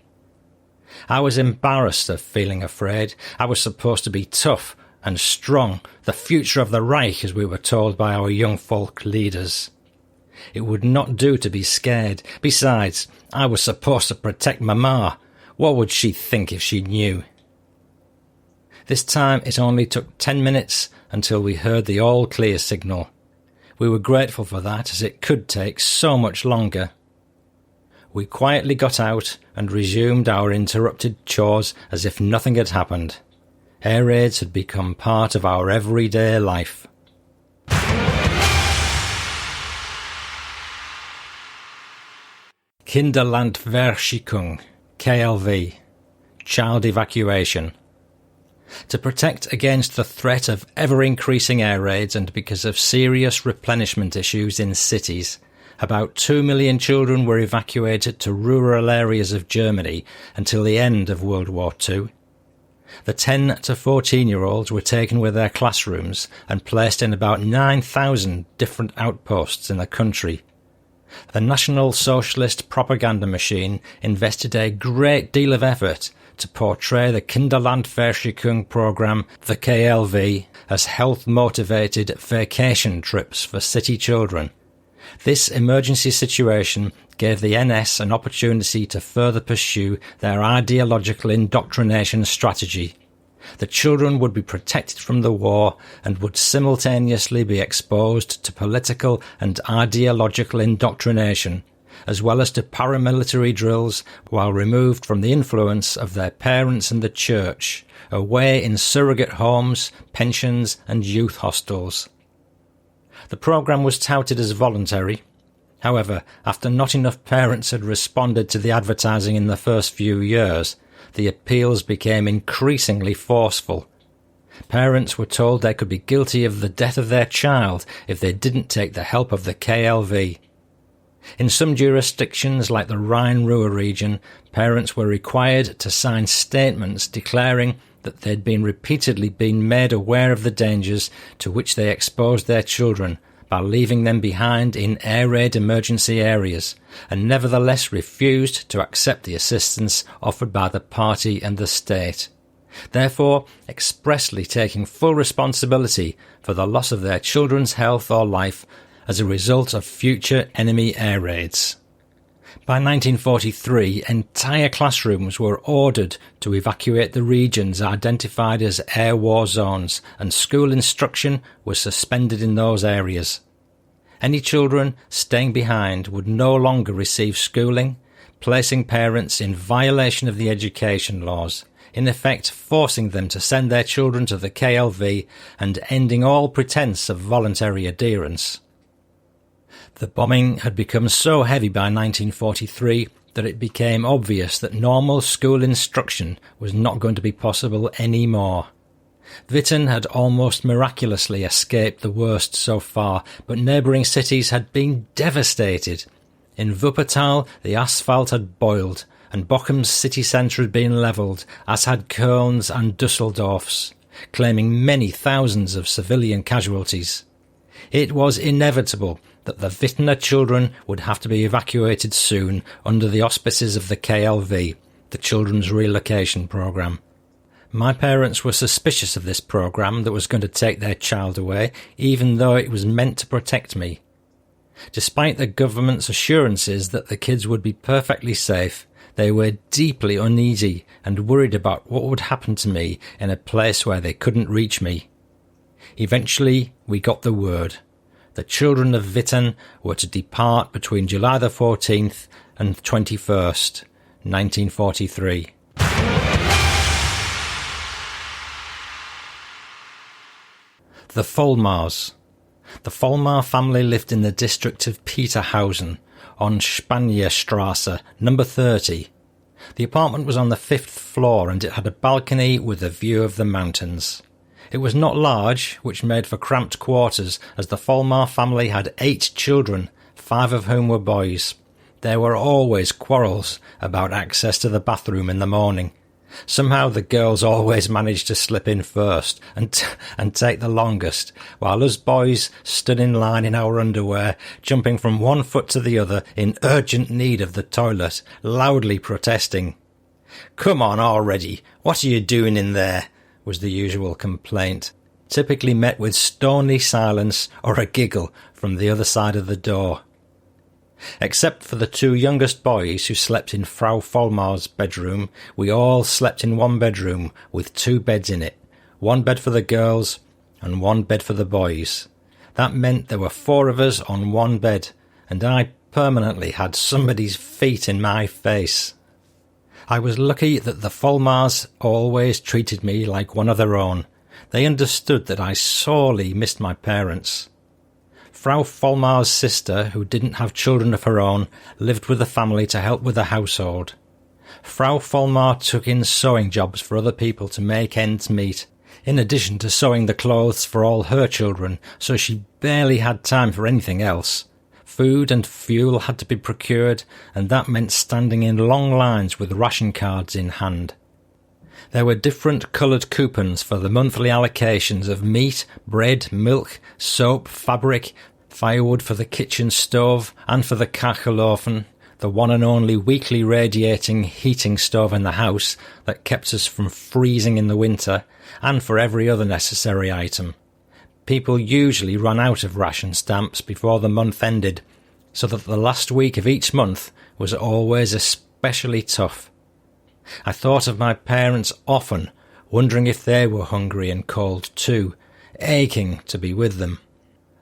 I was embarrassed of feeling afraid. I was supposed to be tough and strong, the future of the Reich, as we were told by our young folk leaders. It would not do to be scared. Besides, I was supposed to protect Mamma. What would she think if she knew? This time it only took 10 minutes until we heard the all-clear signal. We were grateful for that, as it could take so much longer. We quietly got out and resumed our interrupted chores as if nothing had happened. Air raids had become part of our everyday life. Kinderlandverschikung, KLV, child evacuation. To protect against the threat of ever-increasing air raids and because of serious replenishment issues in cities, about 2 million children were evacuated to rural areas of Germany until the end of World War II. The 10 to 14-year-olds were taken with their classrooms and placed in about 9,000 different outposts in the country. The National Socialist propaganda machine invested a great deal of effort to portray the Kinderlandverschikung program, the KLV, as health-motivated vacation trips for city children. This emergency situation gave the NS an opportunity to further pursue their ideological indoctrination strategy. The children would be protected from the war and would simultaneously be exposed to political and ideological indoctrination, as well as to paramilitary drills while removed from the influence of their parents and the church, away in surrogate homes, pensions and youth hostels. The programme was touted as voluntary. However, after not enough parents had responded to the advertising in the first few years, the appeals became increasingly forceful. Parents were told they could be guilty of the death of their child if they didn't take the help of the KLV. In some jurisdictions, like the Rhine-Ruhr region, parents were required to sign statements declaring that they'd repeatedly been made aware of the dangers to which they exposed their children by leaving them behind in air raid emergency areas, and nevertheless refused to accept the assistance offered by the party and the state, therefore expressly taking full responsibility for the loss of their children's health or life as a result of future enemy air raids. By 1943, entire classrooms were ordered to evacuate the regions identified as air war zones, and school instruction was suspended in those areas. Any children staying behind would no longer receive schooling, placing parents in violation of the education laws, in effect forcing them to send their children to the KLV and ending all pretence of voluntary adherence. The bombing had become so heavy by 1943 that it became obvious that normal school instruction was not going to be possible anymore. Witten had almost miraculously escaped the worst so far, but neighbouring cities had been devastated. In Wuppertal, the asphalt had boiled, and Bochum's city centre had been levelled, as had Köln's and Dusseldorf's, claiming many thousands of civilian casualties. It was inevitable that the Wittener children would have to be evacuated soon under the auspices of the KLV, the Children's Relocation Programme. My parents were suspicious of this programme that was going to take their child away, even though it was meant to protect me. Despite the government's assurances that the kids would be perfectly safe, they were deeply uneasy and worried about what would happen to me in a place where they couldn't reach me. Eventually, we got the word. The children of Witten were to depart between July the 14th and 21st, 1943. The Vollmars. The Vollmar family lived in the district of Peterhausen on Spanierstrasse, number 30. The apartment was on the 5th floor and it had a balcony with a view of the mountains. It was not large, which made for cramped quarters, as the Vollmar family had 8 children, 5 of whom were boys. There were always quarrels about access to the bathroom in the morning. Somehow the girls always managed to slip in first and take the longest, while us boys stood in line in our underwear, jumping from one foot to the other in urgent need of the toilet, loudly protesting. "Come on already, what are you doing in there?" was the usual complaint, typically met with stony silence or a giggle from the other side of the door. Except for the 2 youngest boys who slept in Frau Vollmar's bedroom, we all slept in one bedroom with 2 beds in it, 1 bed for the girls and 1 bed for the boys. That meant there were 4 of us on 1 bed, and I permanently had somebody's feet in my face. I was lucky that the Vollmars always treated me like one of their own. They understood that I sorely missed my parents. Frau Vollmar's sister, who didn't have children of her own, lived with the family to help with the household. Frau Vollmar took in sewing jobs for other people to make ends meet, in addition to sewing the clothes for all her children, so she barely had time for anything else. Food and fuel had to be procured, and that meant standing in long lines with ration cards in hand. There were different coloured coupons for the monthly allocations of meat, bread, milk, soap, fabric, firewood for the kitchen stove and for the Kachelofen, the one and only weekly radiating heating stove in the house that kept us from freezing in the winter, and for every other necessary item. People usually ran out of ration stamps before the month ended, so that the last week of each month was always especially tough. I thought of my parents often, wondering if they were hungry and cold too, aching to be with them.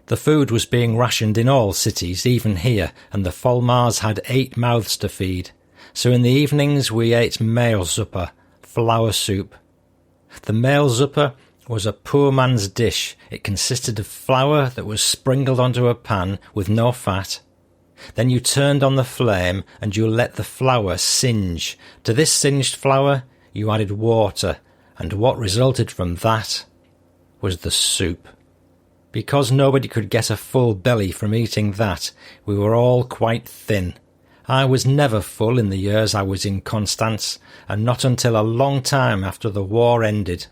The food was being rationed in all cities, even here, and the Vollmars had 8 mouths to feed, so in the evenings we ate Mehlsuppe, flour soup. The Mehlsuppe was a poor man's dish. It consisted of flour that was sprinkled onto a pan with no fat. Then you turned on the flame and you let the flour singe. To this singed flour you added water, and what resulted from that was the soup. Because nobody could get a full belly from eating that, we were all quite thin. I was never full in the years I was in Constance, and not until a long time after the war ended.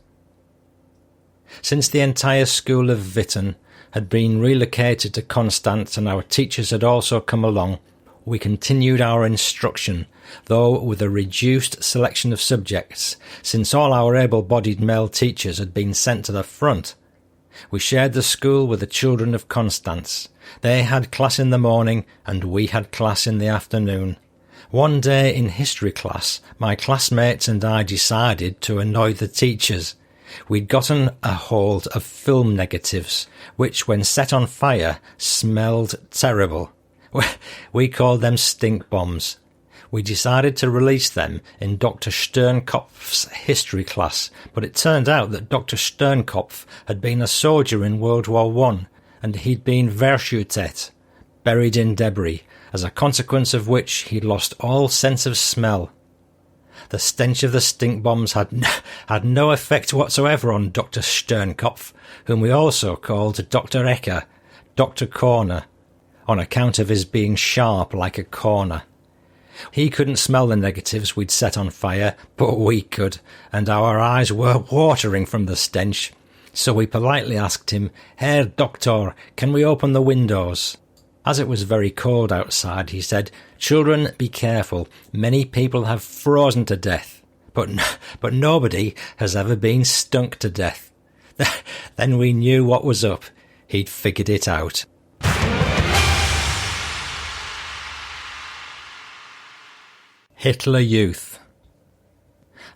Since the entire school of Witten had been relocated to Constance and our teachers had also come along, we continued our instruction, though with a reduced selection of subjects, since all our able-bodied male teachers had been sent to the front. We shared the school with the children of Constance. They had class in the morning and we had class in the afternoon. One day in history class, my classmates and I decided to annoy the teachers. We'd gotten a hold of film negatives, which, when set on fire, smelled terrible. We called them stink bombs. We decided to release them in Dr. Sternkopf's history class, but it turned out that Dr. Sternkopf had been a soldier in World War I, and he'd been verschüttet, buried in debris, as a consequence of which he'd lost all sense of smell. The stench of the stink bombs had no effect whatsoever on Dr. Sternkopf, whom we also called Dr. Ecker, Dr. Corner, on account of his being sharp like a corner. He couldn't smell the negatives we'd set on fire, but we could, and our eyes were watering from the stench. So we politely asked him, "Herr Doktor, can we open the windows?" As it was very cold outside, he said, "Children, be careful. Many people have frozen to death, but nobody has ever been stunk to death." Then we knew what was up. He'd figured it out. Hitler Youth.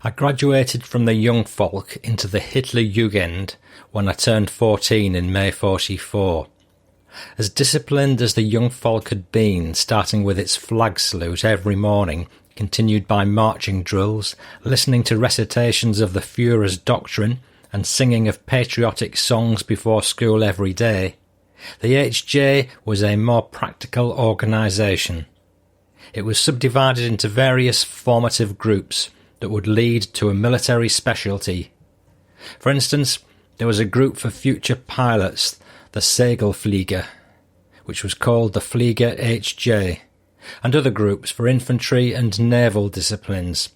I graduated from the Young Folk into the Hitler Jugend when I turned 14 in May 44. As disciplined as the Young Folk had been, starting with its flag salute every morning, continued by marching drills, listening to recitations of the Führer's doctrine, and singing of patriotic songs before school every day, the HJ was a more practical organisation. It was subdivided into various formative groups that would lead to a military specialty. For instance, there was a group for future pilots, the Segelflieger, which was called the Flieger HJ, and other groups for infantry and naval disciplines.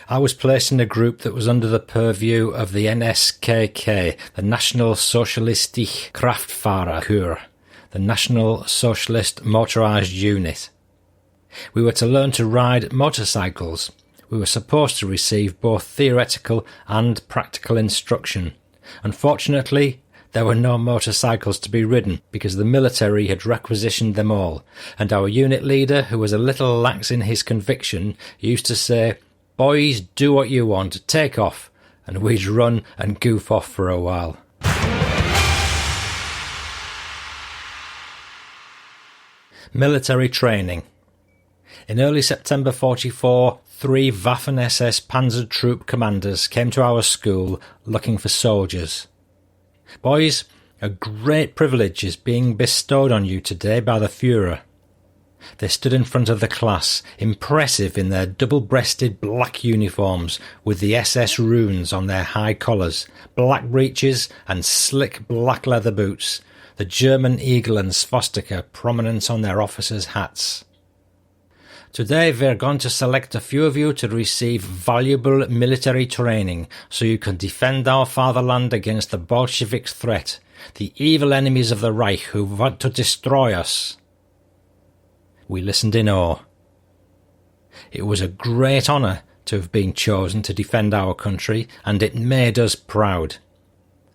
I was placed in a group that was under the purview of the NSKK, the National Sozialistische Kraftfahrerkorps, the National Socialist Motorised Unit. We were to learn to ride motorcycles. We were supposed to receive both theoretical and practical instruction. Unfortunately, there were no motorcycles to be ridden because the military had requisitioned them all, and our unit leader, who was a little lax in his conviction, used to say, "Boys, do what you want, take off," and we'd run and goof off for a while. Military training. In early September 44, 3 Waffen-SS Panzer Troop commanders came to our school looking for soldiers. "Boys, a great privilege is being bestowed on you today by the Führer." They stood in front of the class, impressive in their double-breasted black uniforms with the SS runes on their high collars, black breeches and slick black leather boots, the German eagle and swastika prominent on their officers' hats. "Today we're going to select a few of you to receive valuable military training so you can defend our fatherland against the Bolshevik threat, the evil enemies of the Reich who want to destroy us." We listened in awe. It was a great honour to have been chosen to defend our country, and it made us proud.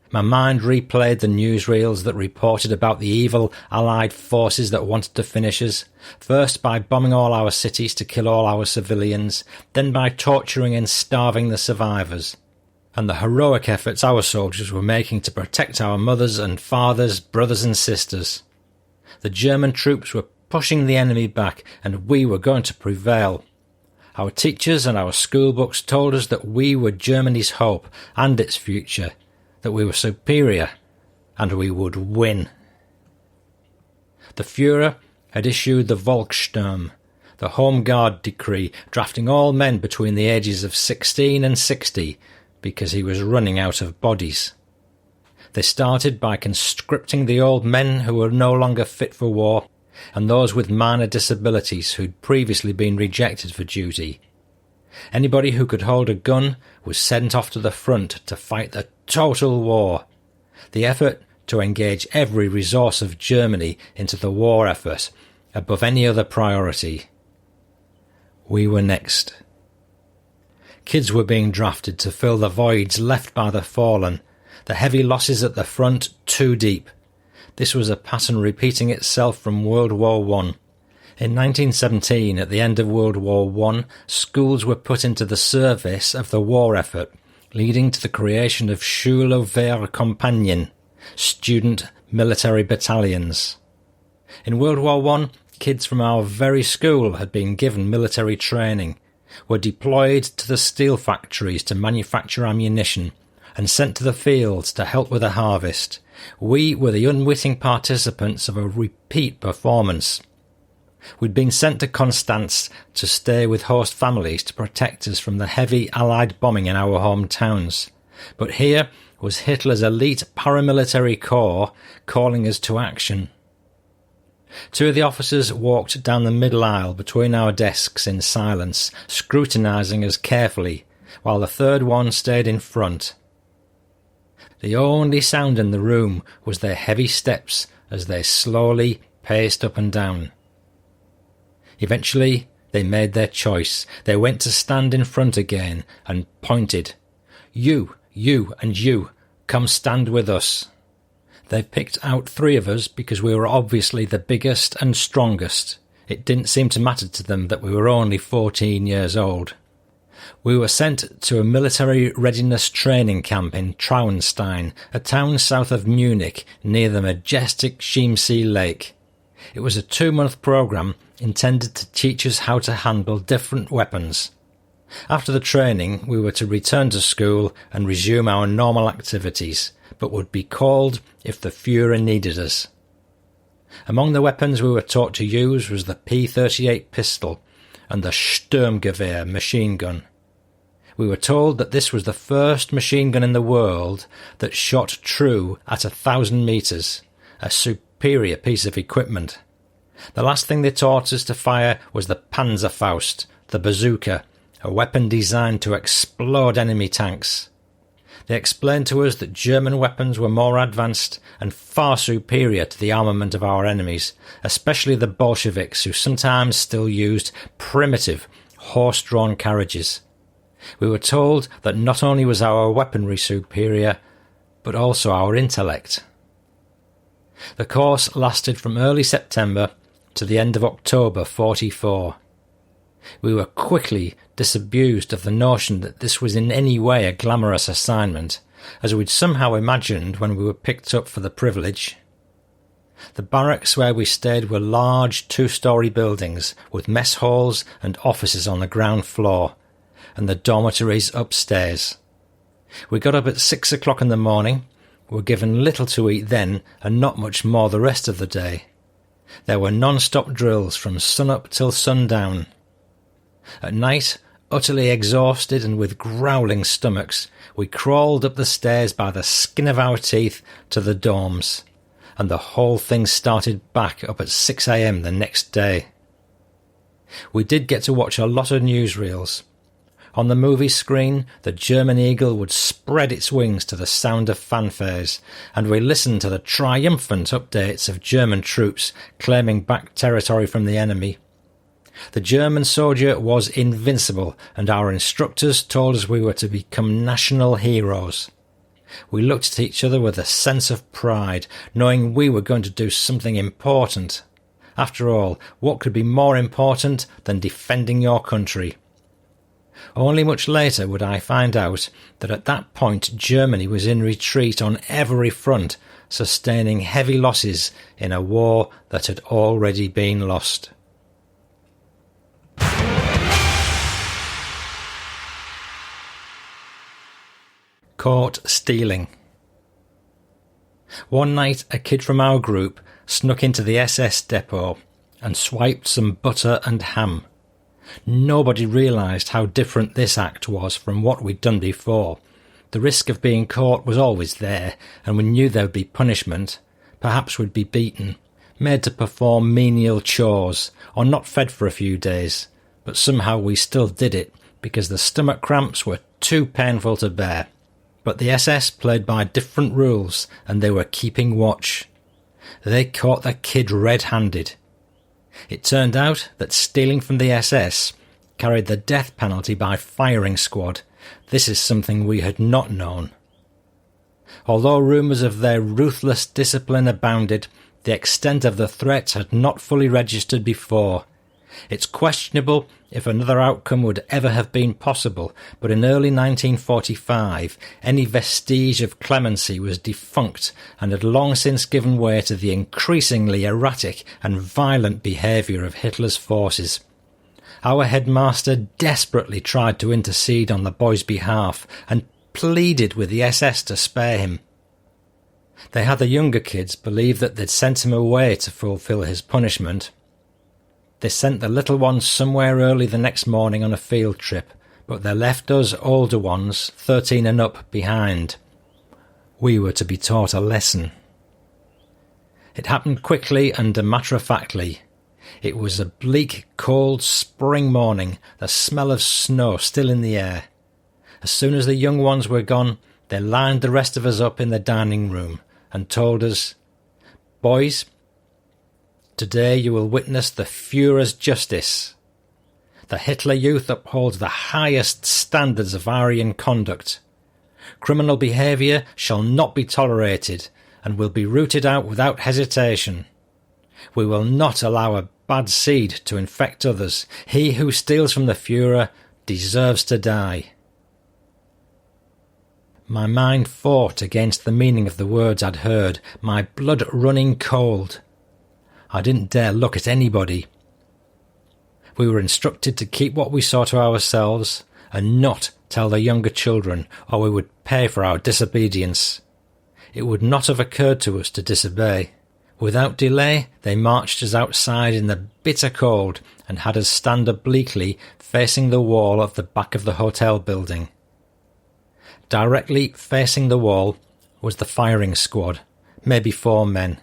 My mind replayed the newsreels that reported about the evil Allied forces that wanted to finish us, first by bombing all our cities to kill all our civilians, then by torturing and starving the survivors, and the heroic efforts our soldiers were making to protect our mothers and fathers, brothers and sisters. The German troops were pushing the enemy back, and we were going to prevail. Our teachers and our school books told us that we were Germany's hope and its future, that we were superior, and we would win. The Führer had issued the Volkssturm, the Home Guard decree, drafting all men between the ages of 16 and 60, because he was running out of bodies. They started by conscripting the old men who were no longer fit for war, and those with minor disabilities who'd previously been rejected for duty. Anybody who could hold a gun was sent off to the front to fight the total war, the effort to engage every resource of Germany into the war effort above any other priority. We were next. Kids were being drafted to fill the voids left by the fallen, the heavy losses at the front too deep. This was a pattern repeating itself from World War I. In 1917, at the end of World War I, schools were put into the service of the war effort, leading to the creation of Schülerwehrkompanien, student military battalions. In World War I, kids from our very school had been given military training, were deployed to the steel factories to manufacture ammunition, and sent to the fields to help with the harvest. We were the unwitting participants of a repeat performance. We'd been sent to Constance to stay with host families to protect us from the heavy Allied bombing in our hometowns. But here was Hitler's elite paramilitary corps calling us to action. 2 of the officers walked down the middle aisle between our desks in silence, scrutinising us carefully, while the third one stayed in front. The only sound in the room was their heavy steps as they slowly paced up and down. Eventually, they made their choice. They went to stand in front again and pointed. You, and you, come stand with us." They picked out 3 of us because we were obviously the biggest and strongest. It didn't seem to matter to them that we were only 14 years old. We were sent to a military readiness training camp in Traunstein, a town south of Munich, near the majestic Chiemsee Lake. It was a 2-month programme intended to teach us how to handle different weapons. After the training, we were to return to school and resume our normal activities, but would be called if the Führer needed us. Among the weapons we were taught to use was the P38 pistol and the Sturmgewehr machine gun. We were told that this was the first machine gun in the world that shot true at 1,000 metres, a superior piece of equipment. The last thing they taught us to fire was the Panzerfaust, the bazooka, a weapon designed to explode enemy tanks. They explained to us that German weapons were more advanced and far superior to the armament of our enemies, especially the Bolsheviks, who sometimes still used primitive horse-drawn carriages. We were told that not only was our weaponry superior, but also our intellect. The course lasted from early September to the end of October 44. We were quickly disabused of the notion that this was in any way a glamorous assignment, as we'd somehow imagined when we were picked up for the privilege. The barracks where we stayed were large 2-storey buildings with mess halls and offices on the ground floor, and the dormitories upstairs. We got up at 6 o'clock in the morning, were given little to eat then and not much more the rest of the day. There were non-stop drills from sun-up till sundown. At night, utterly exhausted and with growling stomachs, we crawled up the stairs by the skin of our teeth to the dorms, and the whole thing started back up at 6 a.m. the next day. We did get to watch a lot of newsreels. On the movie screen, the German eagle would spread its wings to the sound of fanfares, and we listened to the triumphant updates of German troops claiming back territory from the enemy. The German soldier was invincible, and our instructors told us we were to become national heroes. We looked at each other with a sense of pride, knowing we were going to do something important. After all, what could be more important than defending your country? Only much later would I find out that at that point Germany was in retreat on every front, sustaining heavy losses in a war that had already been lost. Caught stealing. One night a kid from our group snuck into the SS depot and swiped some butter and ham. Nobody realised how different this act was from what we'd done before. The risk of being caught was always there, and we knew there would be punishment. Perhaps we'd be beaten, made to perform menial chores, or not fed for a few days. But somehow we still did it, because the stomach cramps were too painful to bear. But the SS played by different rules, and they were keeping watch. They caught the kid red-handed. It turned out that stealing from the SS carried the death penalty by firing squad. This is something we had not known. Although rumours of their ruthless discipline abounded, the extent of the threat had not fully registered before. It's questionable if another outcome would ever have been possible, but in early 1945 any vestige of clemency was defunct and had long since given way to the increasingly erratic and violent behaviour of Hitler's forces. Our headmaster desperately tried to intercede on the boy's behalf and pleaded with the SS to spare him. They had the younger kids believe that they'd sent him away to fulfil his punishment. They sent the little ones somewhere early the next morning on a field trip, but they left us older ones, 13 and up, behind. We were to be taught a lesson. It happened quickly and matter-of-factly. It was a bleak, cold spring morning, the smell of snow still in the air. As soon as the young ones were gone, they lined the rest of us up in the dining room and told us, "Boys, today you will witness the Führer's justice. The Hitler Youth upholds the highest standards of Aryan conduct. Criminal behaviour shall not be tolerated and will be rooted out without hesitation. We will not allow a bad seed to infect others. He who steals from the Führer deserves to die. My mind fought against the meaning of the words I'd heard, my blood running cold. I didn't dare look at anybody. We were instructed to keep what we saw to ourselves and not tell the younger children, or we would pay for our disobedience. It would not have occurred to us to disobey. Without delay, they marched us outside in the bitter cold and had us stand obliquely facing the wall of the back of the hotel building. Directly facing the wall was the firing squad, maybe 4 men.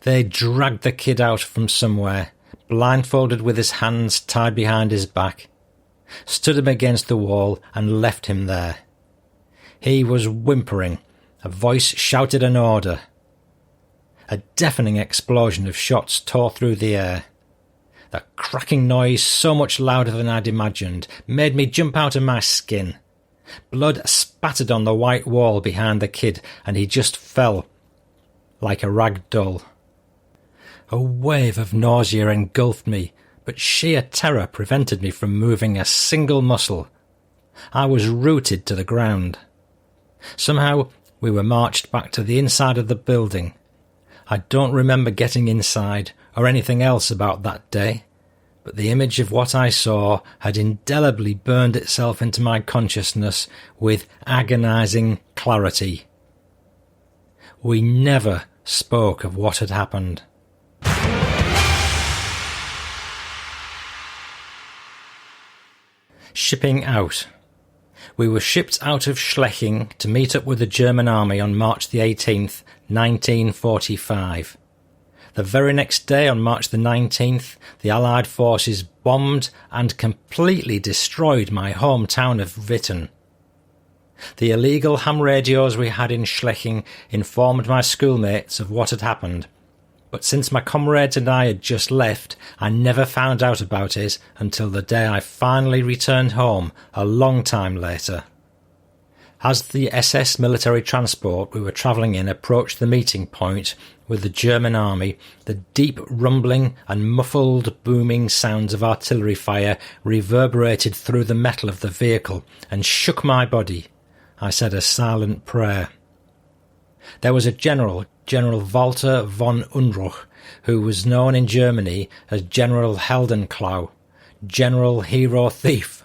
They dragged the kid out from somewhere, blindfolded with his hands tied behind his back, stood him against the wall and left him there. He was whimpering. A voice shouted an order. A deafening explosion of shots tore through the air. The cracking noise, so much louder than I'd imagined, made me jump out of my skin. Blood spattered on the white wall behind the kid, and he just fell like a rag doll. A wave of nausea engulfed me, but sheer terror prevented me from moving a single muscle. I was rooted to the ground. Somehow we were marched back to the inside of the building. I don't remember getting inside or anything else about that day, but the image of what I saw had indelibly burned itself into my consciousness with agonizing clarity. We never spoke of what had happened. Shipping out. We were shipped out of Schleching to meet up with the German army on March the 18th, 1945. The very next day, on March the 19th, the Allied forces bombed and completely destroyed my hometown of Witten. The illegal ham radios we had in Schleching informed my schoolmates of what had happened, but since my comrades and I had just left, I never found out about it until the day I finally returned home a long time later. As the SS military transport we were travelling in approached the meeting point with the German army, the deep rumbling and muffled booming sounds of artillery fire reverberated through the metal of the vehicle and shook my body. I said a silent prayer. There was a General Walter von Unruh, who was known in Germany as General Heldenklau, General Hero Thief.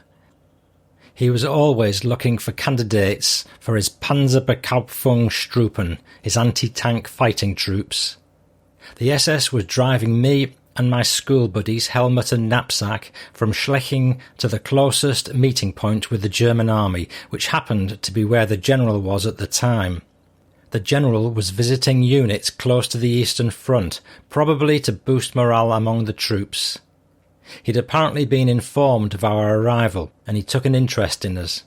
He was always looking for candidates for his Panzerbekämpfungsgruppen, his anti-tank fighting troops. The SS was driving me and my school buddies, helmet and knapsack, from Schleching to the closest meeting point with the German army, which happened to be where the General was at the time. The General was visiting units close to the Eastern Front, probably to boost morale among the troops. He'd apparently been informed of our arrival, and he took an interest in us.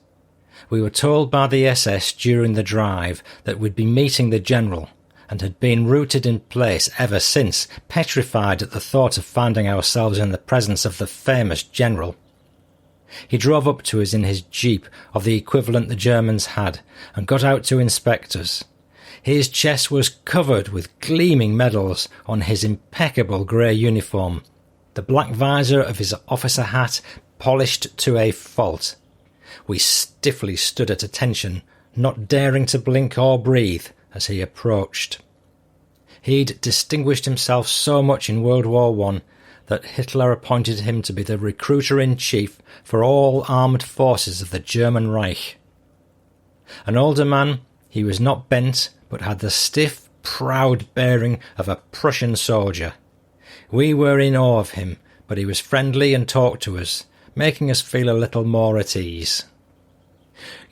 We were told by the SS during the drive that we'd be meeting the General, and had been rooted in place ever since, petrified at the thought of finding ourselves in the presence of the famous General. He drove up to us in his jeep of the equivalent the Germans had, and got out to inspect us. His chest was covered with gleaming medals on his impeccable grey uniform, the black visor of his officer hat polished to a fault. We stiffly stood at attention, not daring to blink or breathe as he approached. He'd distinguished himself so much in World War I that Hitler appointed him to be the recruiter-in-chief for all armed forces of the German Reich. An older man, he was not bent, but had the stiff, proud bearing of a Prussian soldier. We were in awe of him, but he was friendly and talked to us, making us feel a little more at ease.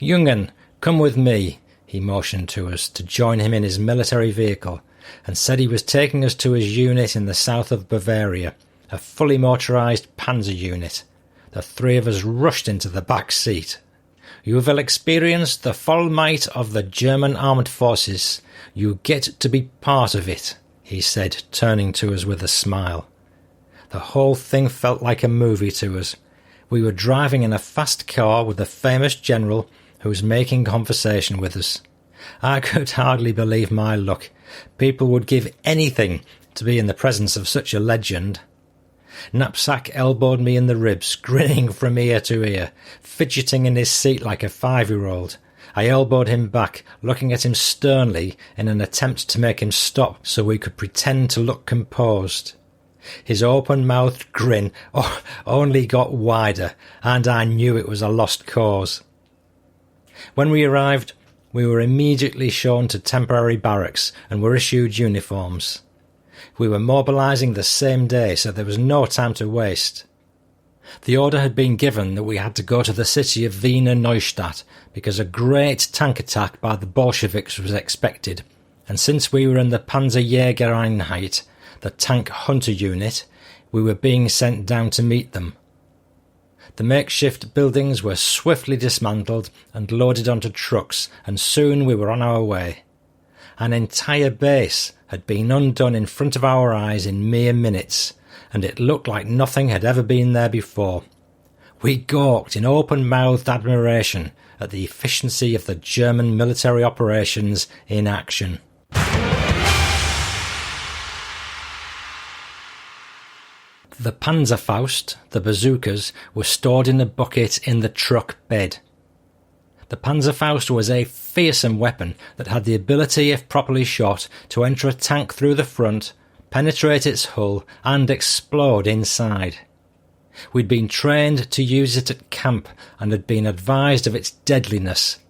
"Jungen, come with me," he motioned to us to join him in his military vehicle, and said he was taking us to his unit in the south of Bavaria, a fully motorised panzer unit. The 3 of us rushed into the back seat. "You will experience the full might of the German armed forces. You get to be part of it," he said, turning to us with a smile. The whole thing felt like a movie to us. We were driving in a fast car with the famous General who was making conversation with us. I could hardly believe my luck. People would give anything to be in the presence of such a legend. Knapsack elbowed me in the ribs, grinning from ear to ear, fidgeting in his seat like a 5-year-old. I elbowed him back, looking at him sternly in an attempt to make him stop so we could pretend to look composed. His open-mouthed grin only got wider, and I knew it was a lost cause. When we arrived, we were immediately shown to temporary barracks and were issued uniforms. We were mobilising the same day, so there was no time to waste. The order had been given that we had to go to the city of Wiener Neustadt because a great tank attack by the Bolsheviks was expected, and since we were in the Panzerjägereinheit, the tank hunter unit, we were being sent down to meet them. The makeshift buildings were swiftly dismantled and loaded onto trucks, and soon we were on our way. An entire base had been undone in front of our eyes in mere minutes, and it looked like nothing had ever been there before. We gawked in open-mouthed admiration at the efficiency of the German military operations in action. The Panzerfaust, the bazookas, were stored in a bucket in the truck bed. The Panzerfaust was a fearsome weapon that had the ability, if properly shot, to enter a tank through the front, penetrate its hull, and explode inside. We'd been trained to use it at camp and had been advised of its deadliness.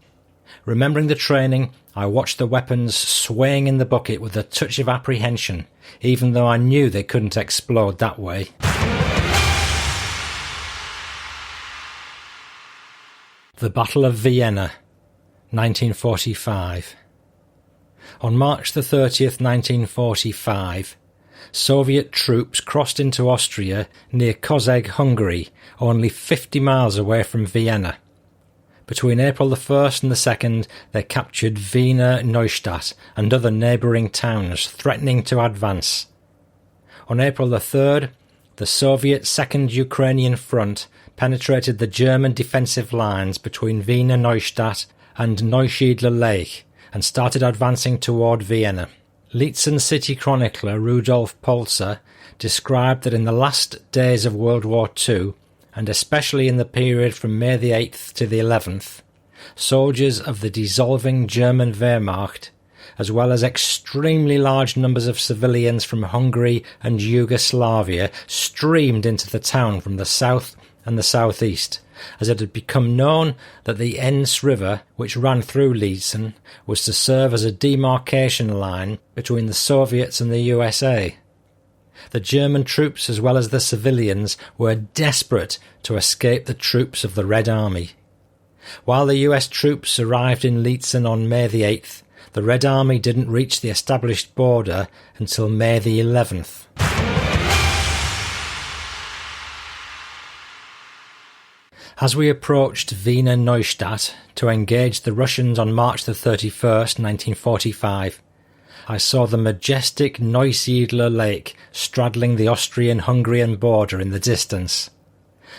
Remembering the training, I watched the weapons swaying in the bucket with a touch of apprehension, even though I knew they couldn't explode that way. The Battle of Vienna, 1945. On March the 30th, 1945, Soviet troops crossed into Austria near Koseg, Hungary, only 50 miles away from Vienna. Between April the 1st and the 2nd, they captured Wiener Neustadt and other neighbouring towns, threatening to advance. On April the 3rd, the Soviet 2nd Ukrainian Front penetrated the German defensive lines between Wiener Neustadt and Neusiedler Lake and started advancing toward Vienna. Lietzen city chronicler Rudolf Polzer described that in the last days of World War II, and especially in the period from May the 8th to the 11th, soldiers of the dissolving German Wehrmacht, as well as extremely large numbers of civilians from Hungary and Yugoslavia, streamed into the town from the south and the southeast, as it had become known that the Enns River, which ran through Lietzen, was to serve as a demarcation line between the Soviets and the USA. The German troops, as well as the civilians, were desperate to escape the troops of the Red Army. While the US troops arrived in Lietzen on May the 8th, the Red Army didn't reach the established border until May the 11th. As we approached Wiener Neustadt to engage the Russians on March the 31st, 1945, I saw the majestic Neusiedler Lake straddling the Austrian-Hungarian border in the distance.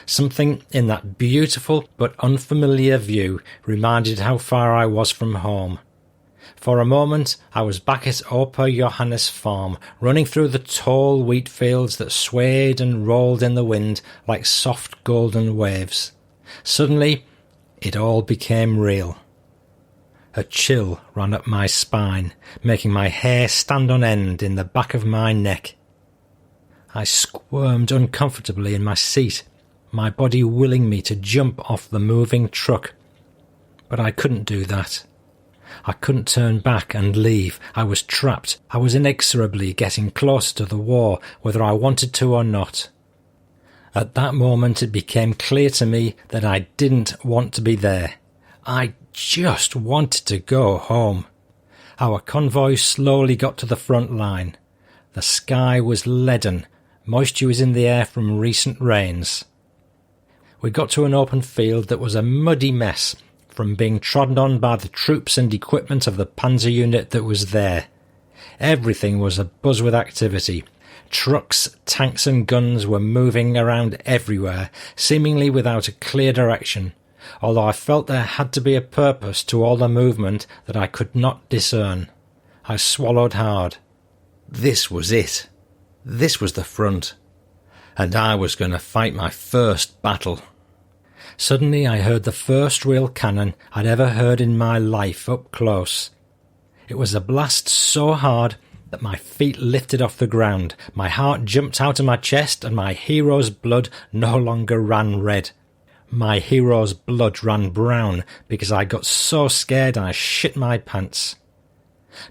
Something in that beautiful but unfamiliar view reminded how far I was from home. For a moment I was back at Opa Johannes farm, running through the tall wheat fields that swayed and rolled in the wind like soft golden waves. Suddenly it all became real. A chill ran up my spine, making my hair stand on end in the back of my neck. I squirmed uncomfortably in my seat, my body willing me to jump off the moving truck. But I couldn't do that. I couldn't turn back and leave. I was trapped. I was inexorably getting closer to the war, whether I wanted to or not. At that moment it became clear to me that I didn't want to be there. I just wanted to go home. Our convoy slowly got to the front line. The sky was leaden. Moisture was in the air from recent rains. We got to an open field that was a muddy mess from being trodden on by the troops and equipment of the panzer unit that was there. Everything was abuzz with activity. Trucks, tanks and guns were moving around everywhere, seemingly without a clear direction, although I felt there had to be a purpose to all the movement that I could not discern. I swallowed hard. This was it. This was the front, and I was going to fight my first battle. Suddenly I heard the first real cannon I'd ever heard in my life up close. It was a blast so hard that my feet lifted off the ground, my heart jumped out of my chest, and my hero's blood no longer ran red. My hero's blood ran brown because I got so scared I shit my pants.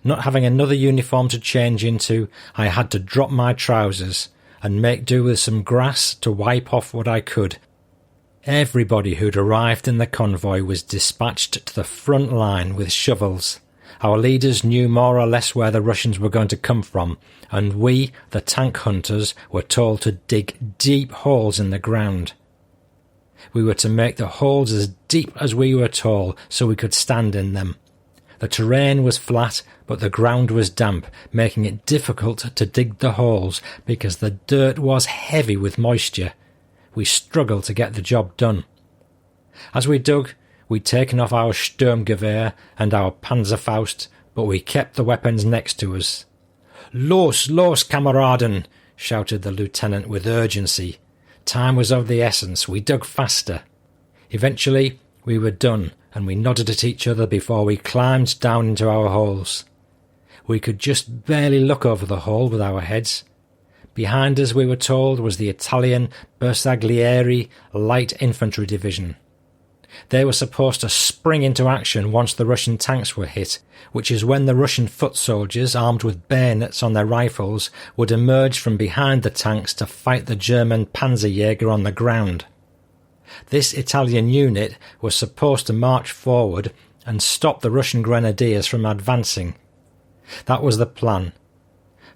Not having another uniform to change into, I had to drop my trousers and make do with some grass to wipe off what I could. Everybody who'd arrived in the convoy was dispatched to the front line with shovels. Our leaders knew more or less where the Russians were going to come from, and we, the tank hunters, were told to dig deep holes in the ground. We were to make the holes as deep as we were tall so we could stand in them. The terrain was flat, but the ground was damp, making it difficult to dig the holes because the dirt was heavy with moisture. We struggled to get the job done. As we dug, we'd taken off our Sturmgewehr and our Panzerfaust, but we kept the weapons next to us. "Los, los, Kameraden!" shouted the lieutenant with urgency. Time was of the essence. We dug faster. Eventually, we were done, and we nodded at each other before we climbed down into our holes. We could just barely look over the hole with our heads. Behind us, we were told, was the Italian Bersaglieri Light Infantry Division. They were supposed to spring into action once the Russian tanks were hit, which is when the Russian foot soldiers, armed with bayonets on their rifles, would emerge from behind the tanks to fight the German Panzerjäger on the ground. This Italian unit was supposed to march forward and stop the Russian grenadiers from advancing. That was the plan.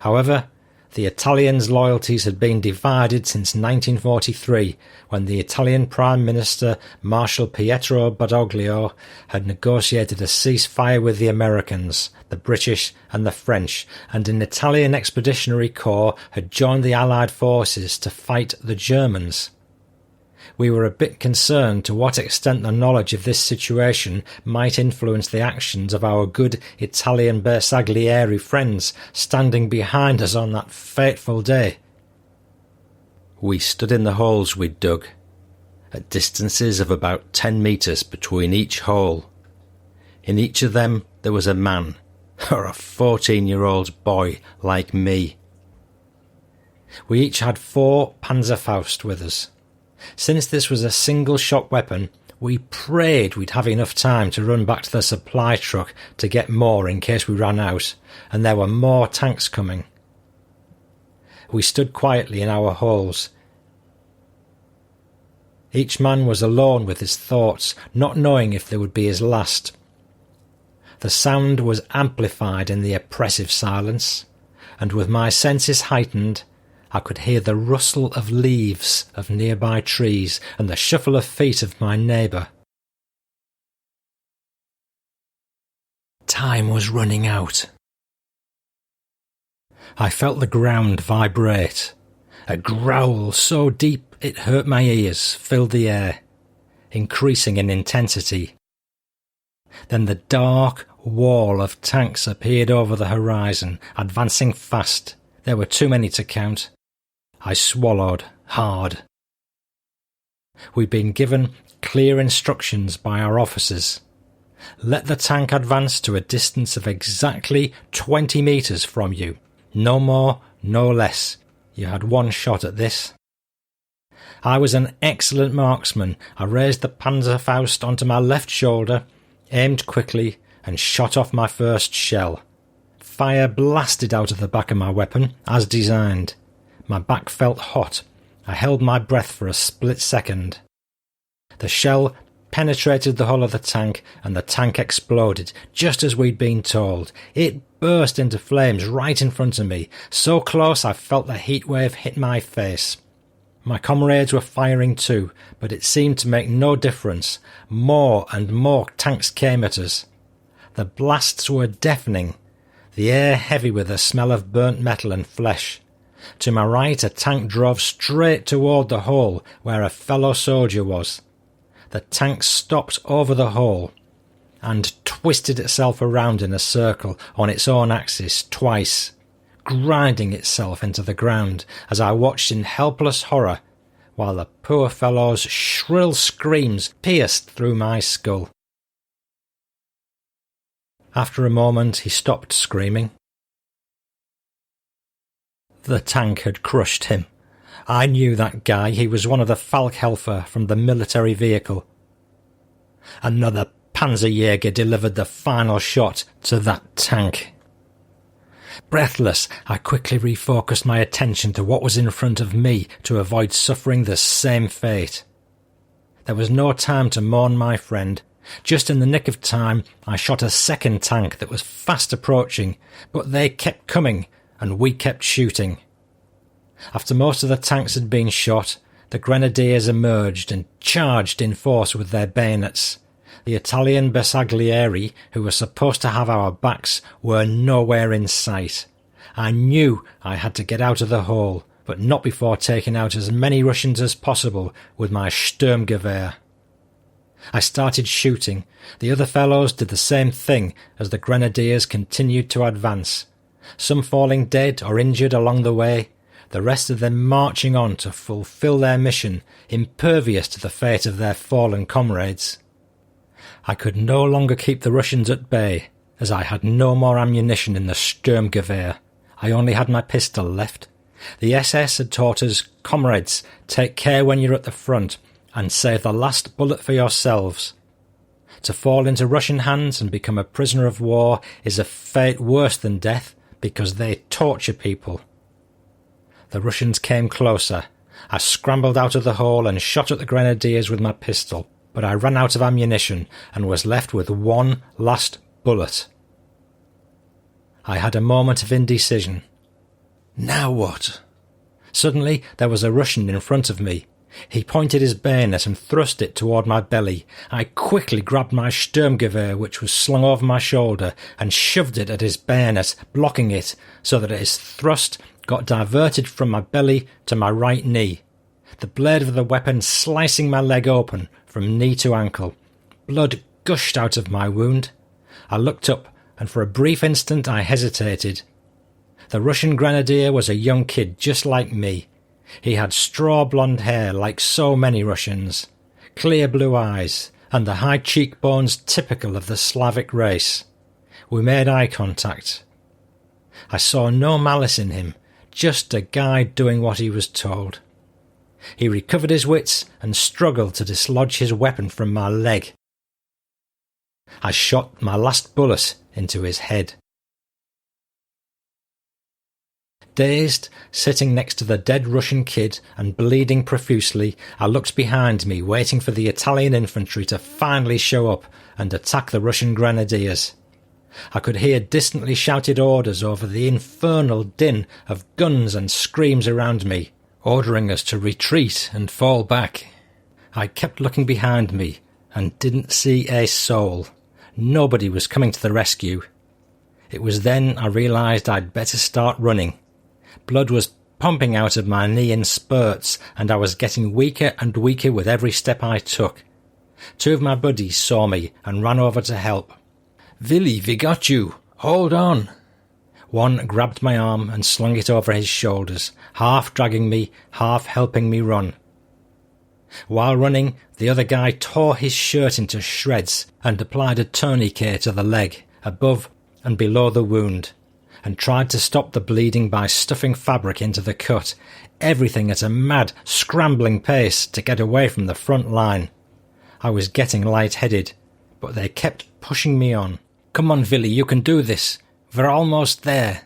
However, the Italians' loyalties had been divided since 1943, when the Italian Prime Minister Marshal Pietro Badoglio had negotiated a ceasefire with the Americans, the British and the French, and an Italian Expeditionary Corps had joined the Allied forces to fight the Germans. We were a bit concerned to what extent the knowledge of this situation might influence the actions of our good Italian Bersaglieri friends standing behind us on that fateful day. We stood in the holes we'd dug, at distances of about 10 metres between each hole. In each of them there was a man, or a 14-year-old boy like me. We each had 4 Panzerfaust with us. Since this was a single-shot weapon, we prayed we'd have enough time to run back to the supply truck to get more in case we ran out, and there were more tanks coming. We stood quietly in our holes. Each man was alone with his thoughts, not knowing if they would be his last. The sound was amplified in the oppressive silence, and with my senses heightened, I could hear the rustle of leaves of nearby trees and the shuffle of feet of my neighbour. Time was running out. I felt the ground vibrate. A growl so deep it hurt my ears filled the air, increasing in intensity. Then the dark wall of tanks appeared over the horizon, advancing fast. There were too many to count. I swallowed hard. We'd been given clear instructions by our officers. Let the tank advance to a distance of exactly 20 metres from you. No more, no less. You had one shot at this. I was an excellent marksman. I raised the Panzerfaust onto my left shoulder, aimed quickly, and shot off my first shell. Fire blasted out of the back of my weapon, as designed. My back felt hot. I held my breath for a split second. The shell penetrated the hull of the tank, and the tank exploded, just as we'd been told. It burst into flames right in front of me, so close I felt the heat wave hit my face. My comrades were firing too, but it seemed to make no difference. More and more tanks came at us. The blasts were deafening, the air heavy with the smell of burnt metal and flesh. To my right, a tank drove straight toward the hole where a fellow soldier was. The tank stopped over the hole and twisted itself around in a circle on its own axis twice. grinding itself into the ground as I watched in helpless horror while the poor fellow's shrill screams pierced through my skull. After a moment he stopped screaming. The tank had crushed him. I knew that guy. He was one of the Falkhelfer from the military vehicle. Another Panzerjäger delivered the final shot to that tank. Breathless, I quickly refocused my attention to what was in front of me to avoid suffering the same fate. There was no time to mourn my friend. Just in the nick of time, I shot a second tank that was fast approaching, but they kept coming, and we kept shooting. After most of the tanks had been shot, the grenadiers emerged and charged in force with their bayonets. The Italian bersaglieri, who were supposed to have our backs, were nowhere in sight. I knew I had to get out of the hole, but not before taking out as many Russians as possible with my Sturmgewehr. I started shooting. The other fellows did the same thing as the grenadiers continued to advance, some falling dead or injured along the way, the rest of them marching on to fulfill their mission, impervious to the fate of their fallen comrades. I could no longer keep the Russians at bay, as I had no more ammunition in the Sturmgewehr. I only had my pistol left. The SS had taught us, comrades, take care when you're at the front, and save the last bullet for yourselves. To fall into Russian hands and become a prisoner of war is a fate worse than death, because they torture people. The Russians came closer. I scrambled out of the hole and shot at the grenadiers with my pistol, but I ran out of ammunition and was left with one last bullet. I had a moment of indecision. Now what? Suddenly there was a Russian in front of me. He pointed his bayonet and thrust it toward my belly. I quickly grabbed my Sturmgewehr, which was slung over my shoulder, and shoved it at his bayonet, blocking it, so that his thrust got diverted from my belly to my right knee, the blade of the weapon slicing my leg open from knee to ankle. Blood gushed out of my wound. I looked up, and for a brief instant I hesitated. The Russian grenadier was a young kid just like me. He had straw blonde hair like so many Russians, clear blue eyes, and the high cheekbones typical of the Slavic race. We made eye contact. I saw no malice in him, just a guy doing what he was told. He recovered his wits and struggled to dislodge his weapon from my leg. I shot my last bullet into his head. Dazed, sitting next to the dead Russian kid and bleeding profusely, I looked behind me, waiting for the Italian infantry to finally show up and attack the Russian grenadiers. I could hear distantly shouted orders over the infernal din of guns and screams around me, ordering us to retreat and fall back. I kept looking behind me and didn't see a soul. Nobody was coming to the rescue. It was then I realised I'd better start running. Blood was pumping out of my knee in spurts, and I was getting weaker and weaker with every step I took. Two of my buddies saw me and ran over to help. "Willi, we got you. Hold on." One grabbed my arm and slung it over his shoulders, half dragging me, half helping me run. While running, the other guy tore his shirt into shreds and applied a tourniquet to the leg, above and below the wound, and tried to stop the bleeding by stuffing fabric into the cut, everything at a mad, scrambling pace to get away from the front line. I was getting light-headed, but they kept pushing me on. "Come on, Willi, you can do this. We're almost there."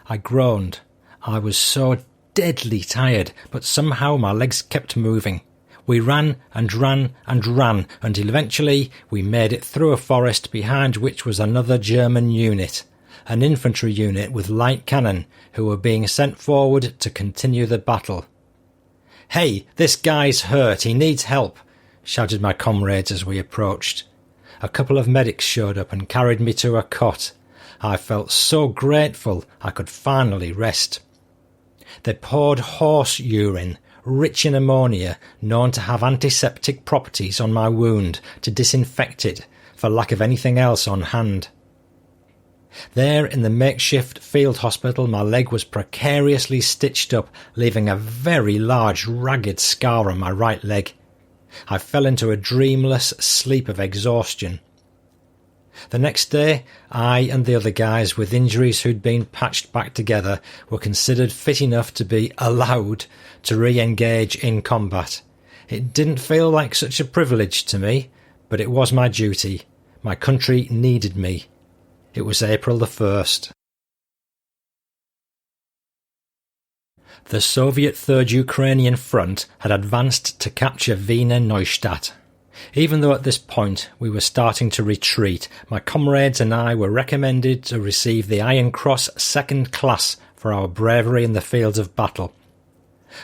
I groaned. I was so deadly tired, but somehow my legs kept moving. We ran and ran and ran until eventually we made it through a forest behind which was another German unit, an infantry unit with light cannon who were being sent forward to continue the battle. "Hey, this guy's hurt, he needs help," shouted my comrades as we approached. A couple of medics showed up and carried me to a cot. I felt so grateful I could finally rest. They poured horse urine, rich in ammonia, known to have antiseptic properties, on my wound to disinfect it, for lack of anything else on hand. There in the makeshift field hospital, my leg was precariously stitched up, leaving a very large ragged scar on my right leg. I fell into a dreamless sleep of exhaustion. The next day, I and the other guys with injuries who'd been patched back together were considered fit enough to be allowed to re-engage in combat. It didn't feel like such a privilege to me, but it was my duty. My country needed me. It was April the 1st. The Soviet Third Ukrainian Front had advanced to capture Wiener Neustadt. Even though at this point we were starting to retreat, my comrades and I were recommended to receive the Iron Cross Second Class for our bravery in the fields of battle.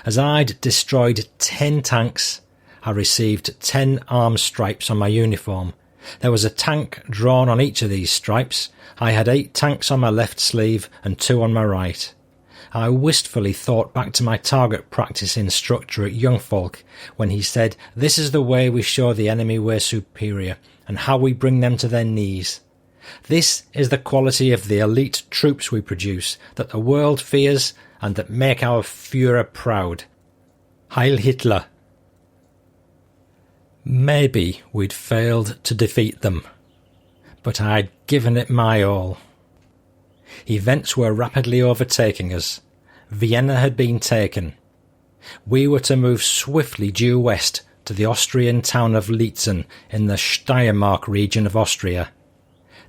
As I'd destroyed 10 tanks, I received 10 arm stripes on my uniform. There was a tank drawn on each of these stripes. I had 8 tanks on my left sleeve and 2 on my right. I wistfully thought back to my target practice instructor at Young Folk when he said, "This is the way we show the enemy we're superior and how we bring them to their knees. This is the quality of the elite troops we produce that the world fears and that make our Führer proud. Heil Hitler." Maybe we'd failed to defeat them, but I'd given it my all. Events were rapidly overtaking us. Vienna had been taken. We were to move swiftly due west to the Austrian town of Lietzen in the Steiermark region of Austria.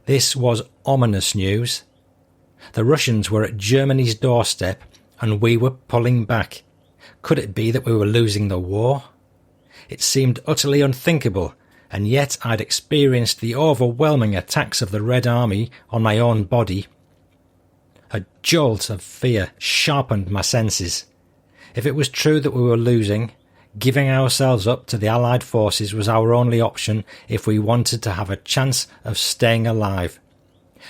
This was ominous news. The Russians were at Germany's doorstep and we were pulling back. Could it be that we were losing the war? It seemed utterly unthinkable, and yet I'd experienced the overwhelming attacks of the Red Army on my own body. A jolt of fear sharpened my senses. If it was true that we were losing, giving ourselves up to the Allied forces was our only option if we wanted to have a chance of staying alive.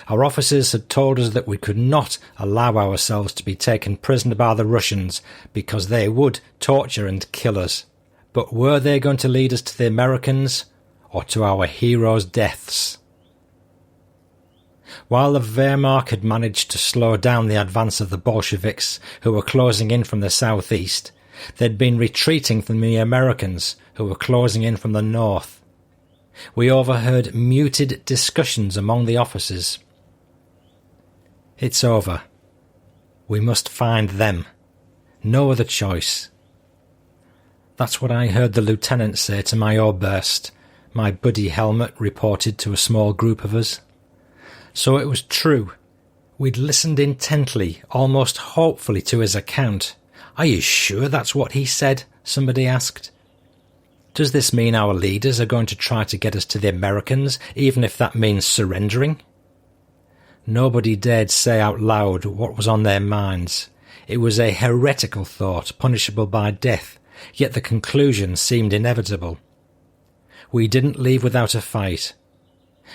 Our officers had told us that we could not allow ourselves to be taken prisoner by the Russians because they would torture and kill us. But were they going to lead us to the Americans or to our heroes' deaths? While the Wehrmacht had managed to slow down the advance of the Bolsheviks, who were closing in from the southeast, they'd been retreating from the Americans, who were closing in from the north. We overheard muted discussions among the officers. "It's over. We must find them. No other choice." That's what I heard the lieutenant say to my Oberst, my buddy Helmut reported to a small group of us. So it was true. We'd listened intently, almost hopefully, to his account. "Are you sure that's what he said?" somebody asked. "Does this mean our leaders are going to try to get us to the Americans, even if that means surrendering?" Nobody dared say out loud what was on their minds. It was a heretical thought, punishable by death, yet the conclusion seemed inevitable. We didn't leave without a fight.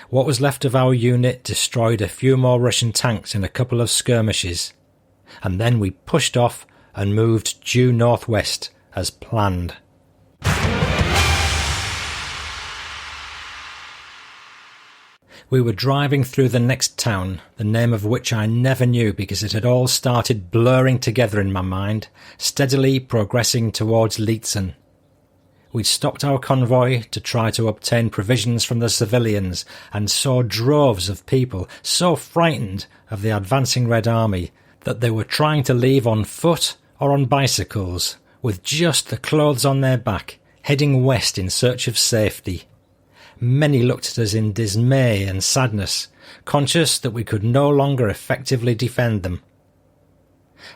What was left of our unit destroyed a few more Russian tanks in a couple of skirmishes, and then we pushed off and moved due northwest as planned. We were driving through the next town, the name of which I never knew because it had all started blurring together in my mind, steadily progressing towards Lietzen. We'd stopped our convoy to try to obtain provisions from the civilians and saw droves of people so frightened of the advancing Red Army that they were trying to leave on foot or on bicycles, with just the clothes on their back, heading west in search of safety. Many looked at us in dismay and sadness, conscious that we could no longer effectively defend them.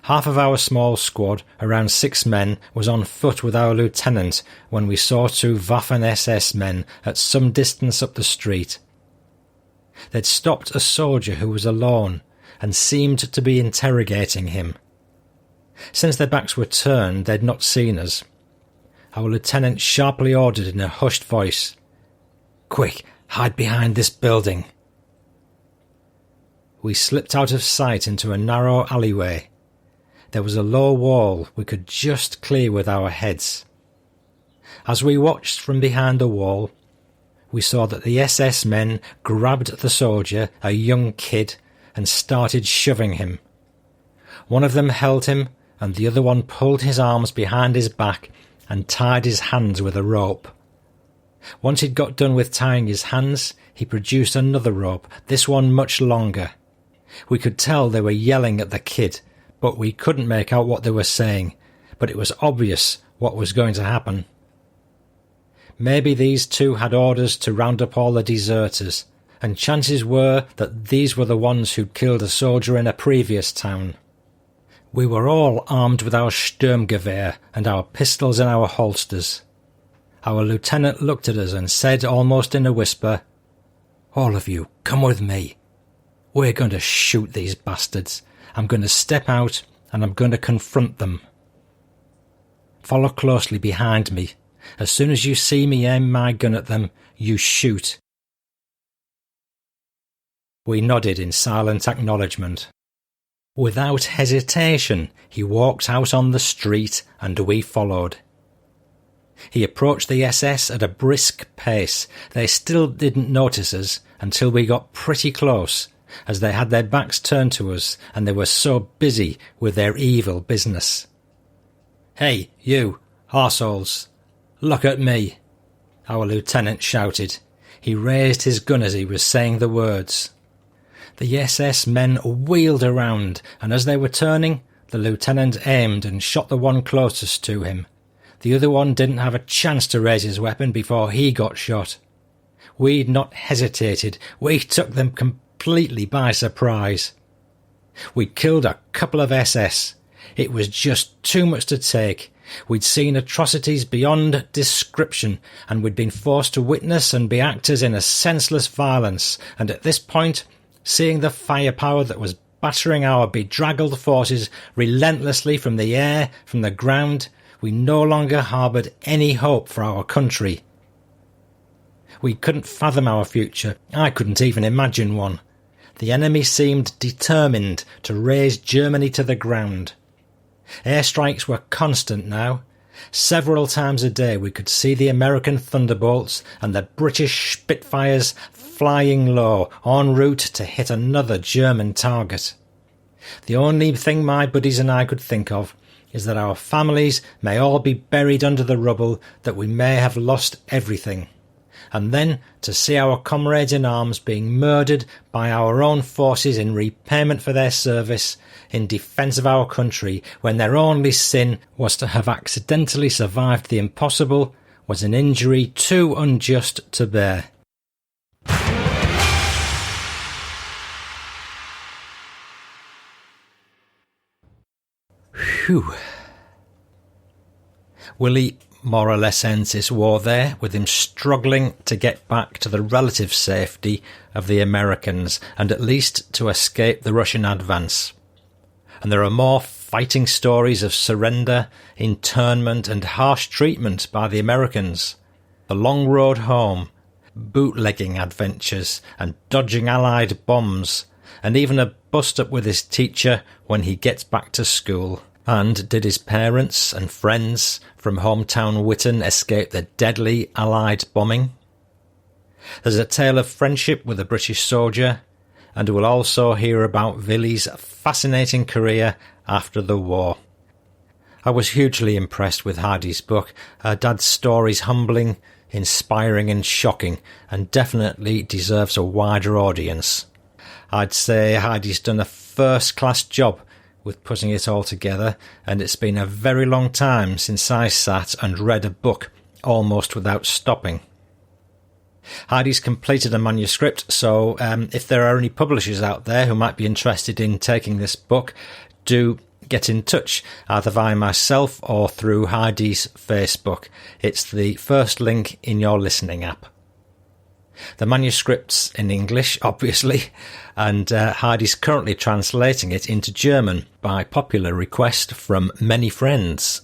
Half of our small squad, around 6 men, was on foot with our lieutenant when we saw 2 Waffen-SS men at some distance up the street. They'd stopped a soldier who was alone and seemed to be interrogating him. Since their backs were turned, they'd not seen us. Our lieutenant sharply ordered in a hushed voice, "Quick, hide behind this building." We slipped out of sight into a narrow alleyway. There was a low wall we could just clear with our heads. As we watched from behind the wall, we saw that the SS men grabbed the soldier, a young kid, and started shoving him. One of them held him, and the other one pulled his arms behind his back and tied his hands with a rope. Once he'd got done with tying his hands, he produced another rope, this one much longer. We could tell they were yelling at the kid, but we couldn't make out what they were saying, but it was obvious what was going to happen. Maybe these two had orders to round up all the deserters, and chances were that these were the ones who'd killed a soldier in a previous town. We were all armed with our Sturmgewehr and our pistols in our holsters. Our lieutenant looked at us and said almost in a whisper, "All of you, come with me. We're going to shoot these bastards. I'm going to step out and I'm going to confront them. Follow closely behind me. As soon as you see me aim my gun at them, you shoot." We nodded in silent acknowledgement. Without hesitation, he walked out on the street and we followed. He approached the SS at a brisk pace. They still didn't notice us until we got pretty close, as they had their backs turned to us and they were so busy with their evil business. "Hey, you, arseholes, look at me," our lieutenant shouted. He raised his gun as he was saying the words. The SS men wheeled around, and as they were turning, the lieutenant aimed and shot the one closest to him. The other one didn't have a chance to raise his weapon before he got shot. We'd not hesitated. We took them completely by surprise. We killed a couple of SS. It was just too much to take. We'd seen atrocities beyond description, and we'd been forced to witness and be actors in a senseless violence, and at this point, seeing the firepower that was battering our bedraggled forces relentlessly from the air, from the ground, we no longer harboured any hope for our country. We couldn't fathom our future. I couldn't even imagine one. The enemy seemed determined to raze Germany to the ground. Airstrikes were constant now. Several times a day we could see the American Thunderbolts and the British Spitfires flying low, en route to hit another German target. The only thing my buddies and I could think of is that our families may all be buried under the rubble, that we may have lost everything. And then to see our comrades in arms being murdered by our own forces in repayment for their service, in defence of our country, when their only sin was to have accidentally survived the impossible, was an injury too unjust to bear. Phew. Willi more or less ends his war there, with him struggling to get back to the relative safety of the Americans and at least to escape the Russian advance. And there are more fighting stories of surrender, internment and harsh treatment by the Americans, the long road home, bootlegging adventures and dodging Allied bombs, and even a bust-up with his teacher when he gets back to school. And did his parents and friends from hometown Witten escape the deadly Allied bombing? There's a tale of friendship with a British soldier, and we'll also hear about Willi's fascinating career after the war. I was hugely impressed with Heidi's book. Her dad's story's humbling, inspiring and shocking, and definitely deserves a wider audience. I'd say Heidi's done a first-class job with putting it all together, and it's been a very long time since I sat and read a book almost without stopping. Heidi's completed a manuscript, so if there are any publishers out there who might be interested in taking this book, do get in touch, either via myself or through Heidi's Facebook. It's the first link in your listening app. The manuscript's in English, obviously, and Heidi's currently translating it into German by popular request from many friends.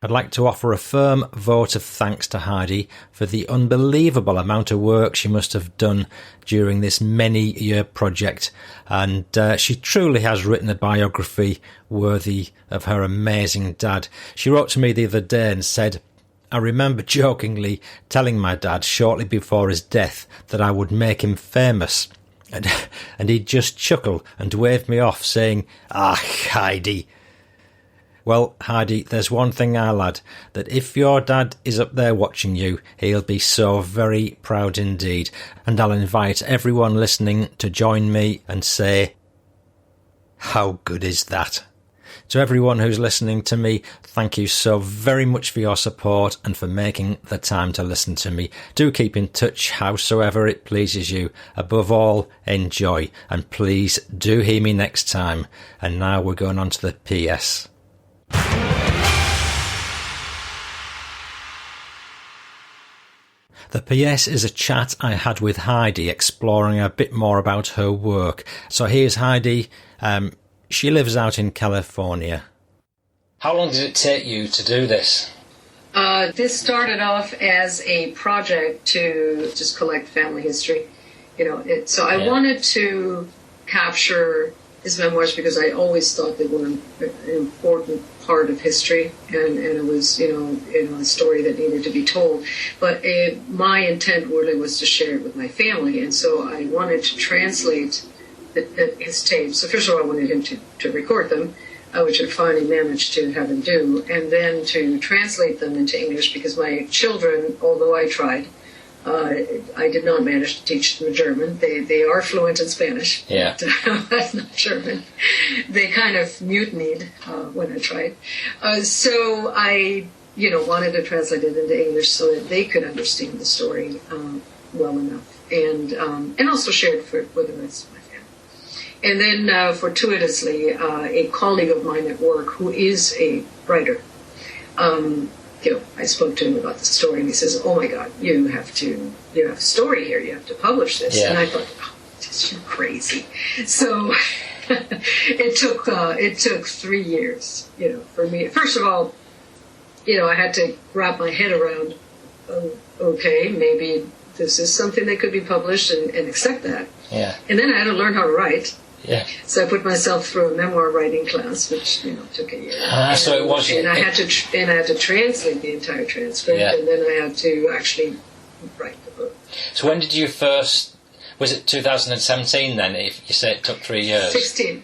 I'd like to offer a firm vote of thanks to Heidi for the unbelievable amount of work she must have done during this many-year project, and she truly has written a biography worthy of her amazing dad. She wrote to me the other day and said, I remember jokingly telling my dad shortly before his death that I would make him famous, and he'd just chuckle and wave me off, saying, "Ah, Heidi." Well, Heidi, there's one thing I'll add, that if your dad is up there watching you, he'll be so very proud indeed, and I'll invite everyone listening to join me and say, how good is that? To everyone who's listening to me, thank you so very much for your support and for making the time to listen to me. Do keep in touch howsoever it pleases you. Above all, enjoy. And please do hear me next time. And now we're going on to the PS. The PS is a chat I had with Heidi exploring a bit more about her work. So here's Heidi. She lives out in California. How long did it take you to do this? This started off as a project to just collect family history. I wanted to capture his memoirs because I always thought they were an important part of history, and it was a story that needed to be told. But my intent really was to share it with my family, and so I wanted to translate his tapes. So first of all, I wanted him to record them, which I finally managed to have him do, and then to translate them into English, because my children, although I tried, I did not manage to teach them German. They are fluent in Spanish. Yeah. But not German. They kind of mutinied when I tried. So I, wanted to translate it into English so that they could understand the story well enough, and also share it with the rest of my family. And then, fortuitously, a colleague of mine at work who is a writer, I spoke to him about the story, and he says, "Oh my God, you have a story here. You have to publish this." Yeah. And I thought, "Oh, just you're crazy." So it took 3 years, for me. First of all, I had to wrap my head around, okay, maybe this is something that could be published, and accept that. Yeah. And then I had to learn how to write. Yeah. So I put myself through a memoir writing class, which took a year. So it was. And I had to translate the entire transcript, and then I had to actually write the book. So when did you first? Was it 2017 then? If you say it took 3 years. 16.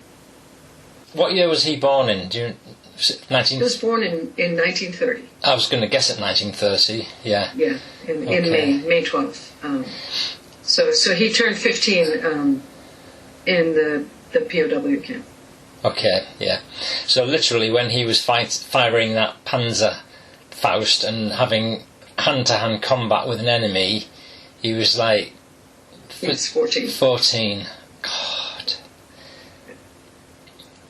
What year was he born in? Was it 19? He was born in 1930. I was going to guess at 1930. Yeah. Yeah, in May 12th. So he turned 15. In the POW camp. Okay, yeah. So literally when he was firing that Panzer Faust and having hand-to-hand combat with an enemy, he was like... He was 14. 14. God.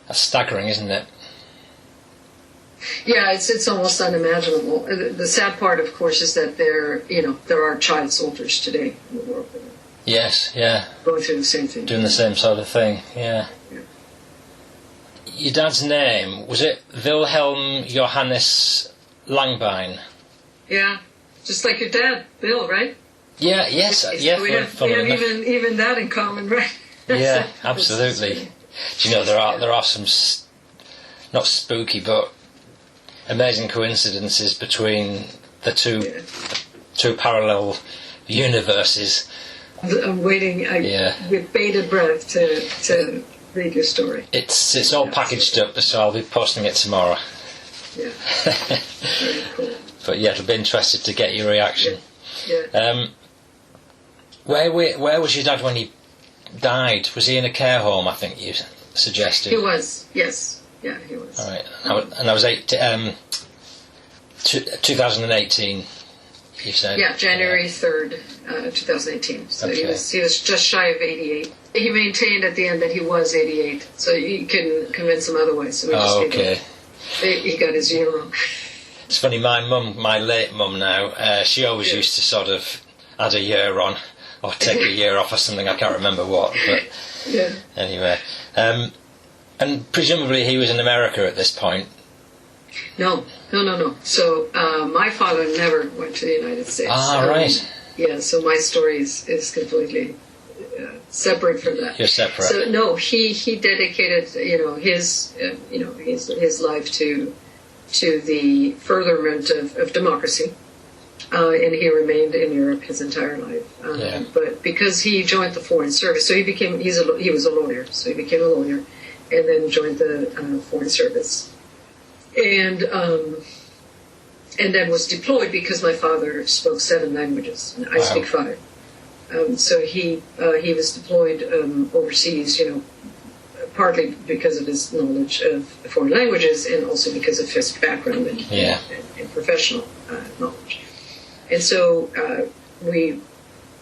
That's staggering, isn't it? Yeah, it's almost unimaginable. The sad part, of course, is that there are child soldiers today in the world. Yes, yeah. Going through the same thing. Doing the same sort of thing, yeah. Your dad's name, was it Wilhelm Johannes Langbein? Yeah, just like your dad, Bill, right? Yeah, yes, yeah. We have even that in common, right? Yeah, absolutely. Do you know, there are some, not spooky, but amazing coincidences between the two parallel universes. I'm waiting with bated breath to read your story. It's all packaged up, so I'll be posting it tomorrow. Yeah. Very cool. But yeah, it'll be interesting to get your reaction. Yeah. Where was your dad when he died? Was he in a care home, I think you suggested? He was, yes. Yeah, he was. All right. And I was 2018. You said? Yeah, January 3rd, 2018. So okay. he was just shy of 88. He maintained at the end that he was 88, so you can convince him otherwise. So he got his year wrong. It's funny, my late mum now, she always used to sort of add a year on, or take a year off or something, I can't remember what, but anyway. And presumably he was in America at this point. No. So my father never went to the United States. Ah, right. Yeah, so my story is completely separate from that. You're separate. So no, he dedicated his life to the furtherment of democracy and he remained in Europe his entire life. But because he joined the Foreign Service, so he was a lawyer, so he became a lawyer, and then joined the Foreign Service, and then was deployed because my father spoke 7 languages, and I speak 5. So he was deployed overseas, partly because of his knowledge of foreign languages, and also because of his background and professional knowledge. And so we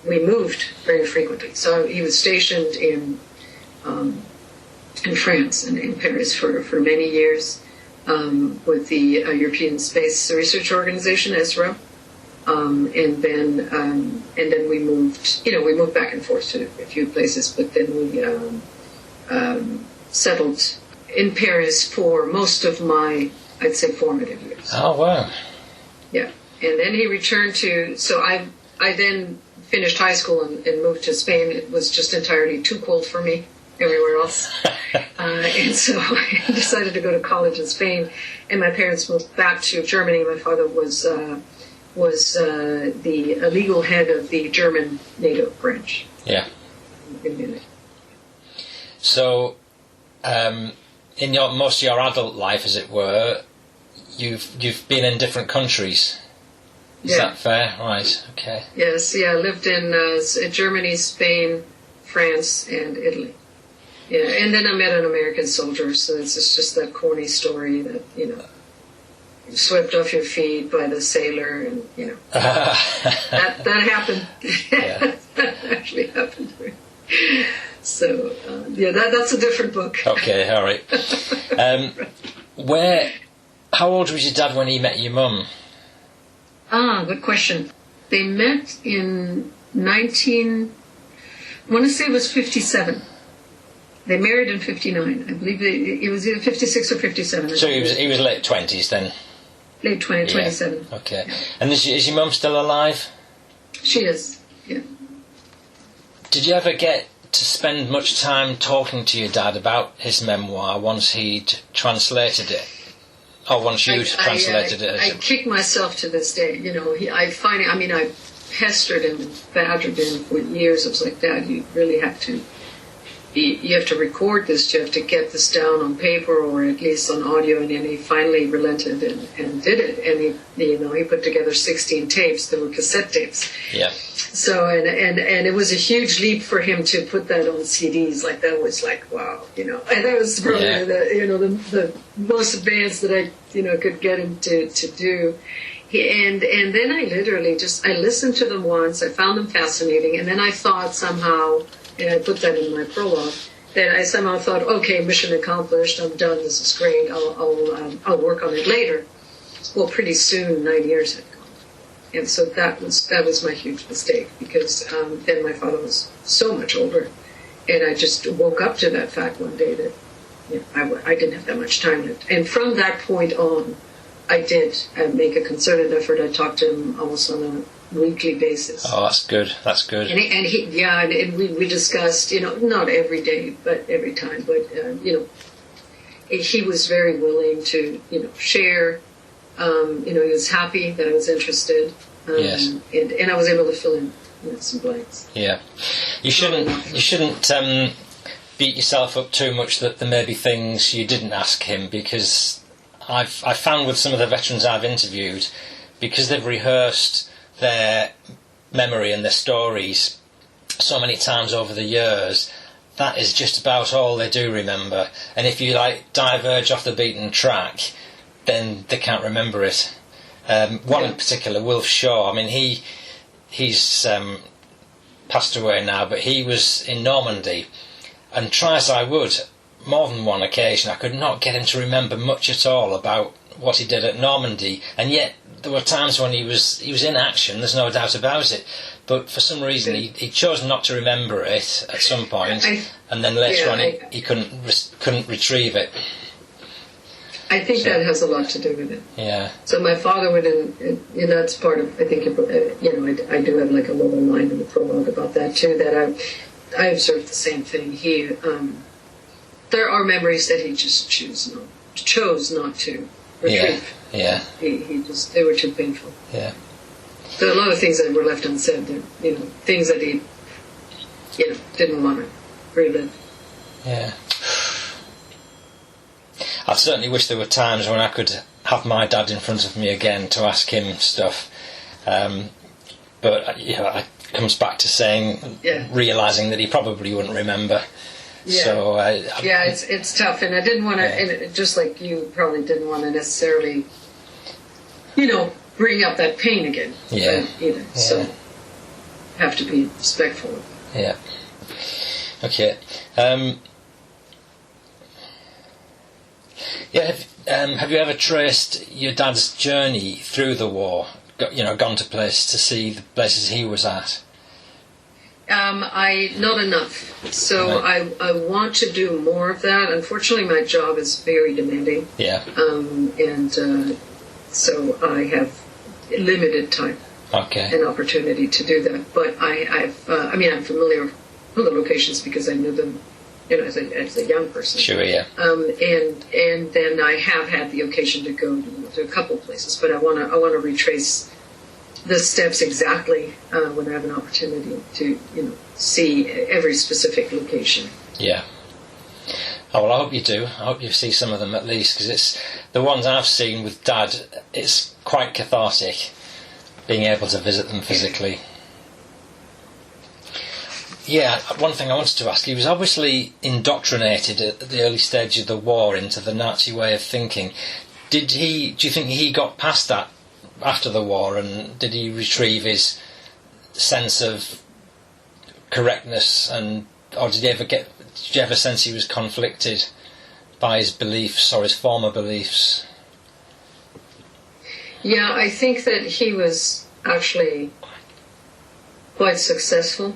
moved very frequently. So he was stationed in France and in Paris for many years with the European Space Research Organization, ESRO. And then we moved. We moved back and forth to a few places, but then we settled in Paris for most of my, I'd say, formative years. Oh wow! Yeah, and then he returned to. So I then finished high school and moved to Spain. It was just entirely too cold for me everywhere else, and so I decided to go to college in Spain. And my parents moved back to Germany. My father was the legal head of the German NATO branch. Yeah. In Munich. So, in most of your adult life, as it were, you've been in different countries. Is that fair? Right. Okay. Yes. Yeah. I lived in Germany, Spain, France, and Italy. Yeah. And then I met an American soldier. So it's just that corny story that swept off your feet by the sailor, and that happened. That actually happened. So that's a different book. Okay, all right. How old was your dad when he met your mum? Good question. They met in I want to say it was 57. They married in 59. I believe it was either 56 or 57. So he was late 20s then. Late 27. Okay. Yeah. And is your mum still alive? She is, yeah. Did you ever get to spend much time talking to your dad about his memoir once he'd translated it? Or once you'd translated it? I kick myself to this day. I pestered him and badgered him for years. I was like, Dad, you really have to... You have to record this, you have to get this down on paper or at least on audio, and then he finally relented and did it. And he put together 16 tapes. There were cassette tapes. Yeah. So and it was a huge leap for him to put that on CDs. Like that was like wow, And that was probably the most advanced that I could get him to do. And then I literally I listened to them once. I found them fascinating, and then I thought somehow. And I put that in my prologue. That I somehow thought, okay, mission accomplished. I'm done. This is great. I'll work on it later. Well, pretty soon, 9 years had gone, and so that was my huge mistake because then my father was so much older, and I just woke up to that fact one day that I didn't have that much time left. And from that point on, I did make a concerted effort. I talked to him almost on a weekly basis. Oh, that's good. That's good. And we discussed, not every day, but every time. But he was very willing to, share. He was happy that I was interested. Yes. And I was able to fill in some blanks. Yeah. You shouldn't beat yourself up too much that there may be things you didn't ask him, because I found with some of the veterans I've interviewed, because they've rehearsed their memory and their stories so many times over the years, that is just about all they do remember. And if you diverge off the beaten track, then they can't remember it. One in particular, Wilf Shaw. I mean, he's passed away now, but he was in Normandy, and try as I would, more than one occasion, I could not get him to remember much at all about what he did at Normandy, and yet there were times when he was in action, there's no doubt about it, but for some reason he chose not to remember it at some point, and then later on he couldn't retrieve it. I think that has a lot to do with it. Yeah. So my father would, that's part of, I think, I do have like a little line in the prologue about that too, that I observed the same thing. There are memories that he just chose not to retrieve. Yeah. They were too painful. Yeah. there are a lot of things that were left unsaid. Things that he, didn't want to relive. Yeah. I certainly wish there were times when I could have my dad in front of me again to ask him stuff. But it comes back to saying, realising that he probably wouldn't remember. Yeah. So it's tough, and I didn't want to, just like you probably didn't want to necessarily, bring up that pain again. Yeah. Either. Yeah. So have to be respectful. Yeah. Okay. Have you ever traced your dad's journey through the war? Gone to places to see the places he was at? Not enough. So right. I want to do more of that. Unfortunately, my job is very demanding. Yeah. So I have limited time. Okay. And opportunity to do that. But I'm familiar with the locations because I knew them, as a young person. Sure, yeah. And then I have had the occasion to go to a couple places, but I want to retrace the steps exactly when I have an opportunity to see every specific location. Yeah. Oh, well, I hope you do. I hope you see some of them at least, because it's the ones I've seen with Dad. It's quite cathartic being able to visit them physically. Yeah, one thing I wanted to ask, he was obviously indoctrinated at the early stage of the war into the Nazi way of thinking. Do you think he got past that after the war, and did he retrieve his sense of correctness, or did you ever sense he was conflicted by his beliefs or his former beliefs? Yeah, I think that he was actually quite successful.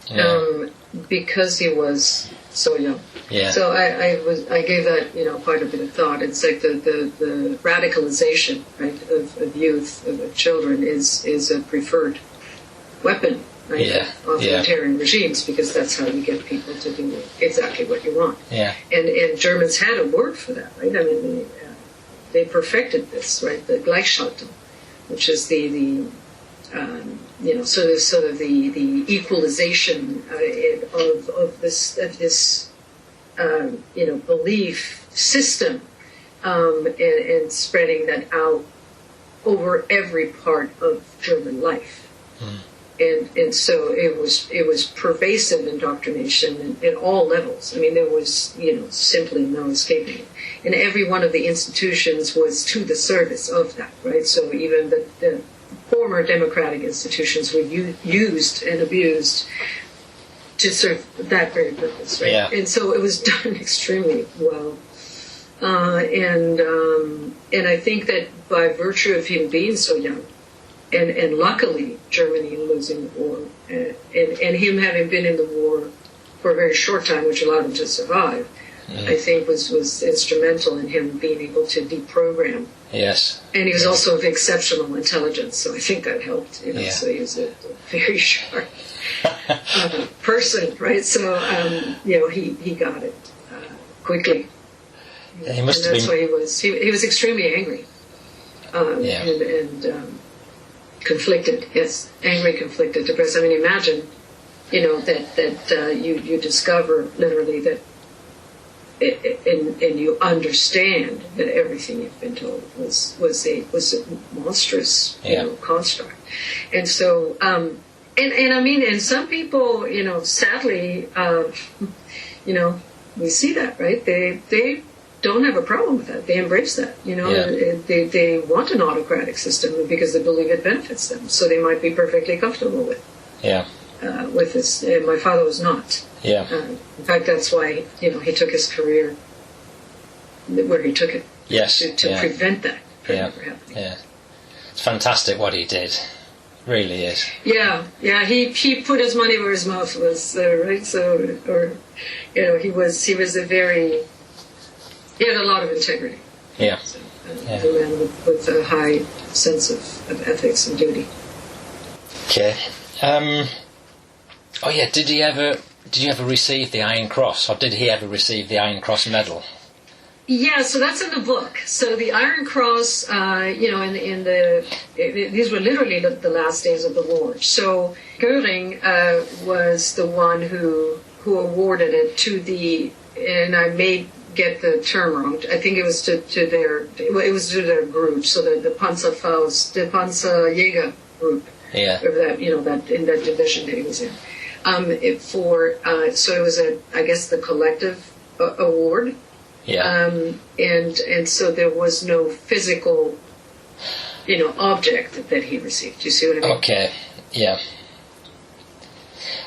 Yeah. Because he was so young. Yeah. So I gave that quite a bit of thought. It's like the radicalization, right, of youth, of children is a preferred weapon, right, of authoritarian regimes, because that's how you get people to do exactly what you want. Yeah. And Germans had a word for that, right? I mean, they perfected this, right? The Gleichschaltung, which is the sort of the equalization of this belief system, and spreading that out over every part of German life. And so it was pervasive indoctrination at all levels. I mean, there was simply no escaping it. And every one of the institutions was to the service of that, right? So even the former democratic institutions were used and abused to serve that very purpose, right? Yeah. And so it was done extremely well. And I think that by virtue of him being so young, and luckily Germany losing the war, and him having been in the war for a very short time, which allowed him to survive, I think was instrumental in him being able to deprogram. Yes. And he was also of exceptional intelligence, so I think that helped. Yeah. So he was a very sharp person, right? So he got it quickly. Yeah, he must and have that's been. why he was extremely angry. And conflicted. Yes, angry, conflicted, depressed. I mean, imagine, that you discover literally that. And you understand that everything you've been told was a monstrous construct, and so and I mean, and some people sadly we see that, right? They don't have a problem with that. They embrace that. They want an autocratic system because they believe it benefits them, so they might be perfectly comfortable with with this. And my father was not. Yeah. In fact, that's why he took his career where he took it. Yes. To prevent that from ever happening. Yeah. It's fantastic what he did. Really is. Yeah. He put his money where his mouth was, right? So, he was he had a lot of integrity. Yeah. So, a man with a high sense of ethics and duty. Okay. Did you ever receive the Iron Cross, or did he ever receive the Iron Cross medal? Yeah, so that's in the book. So the Iron Cross, these were literally the last days of the war. So Goering was the one who awarded it to and I may get the term wrong. I think it was to their group. So the Panzerfaust, the Panzerjäger group. Yeah. That in that division that he was in. So it was I guess the collective award. Yeah. And so there was no physical, object that he received. You see what I mean? Okay. Yeah.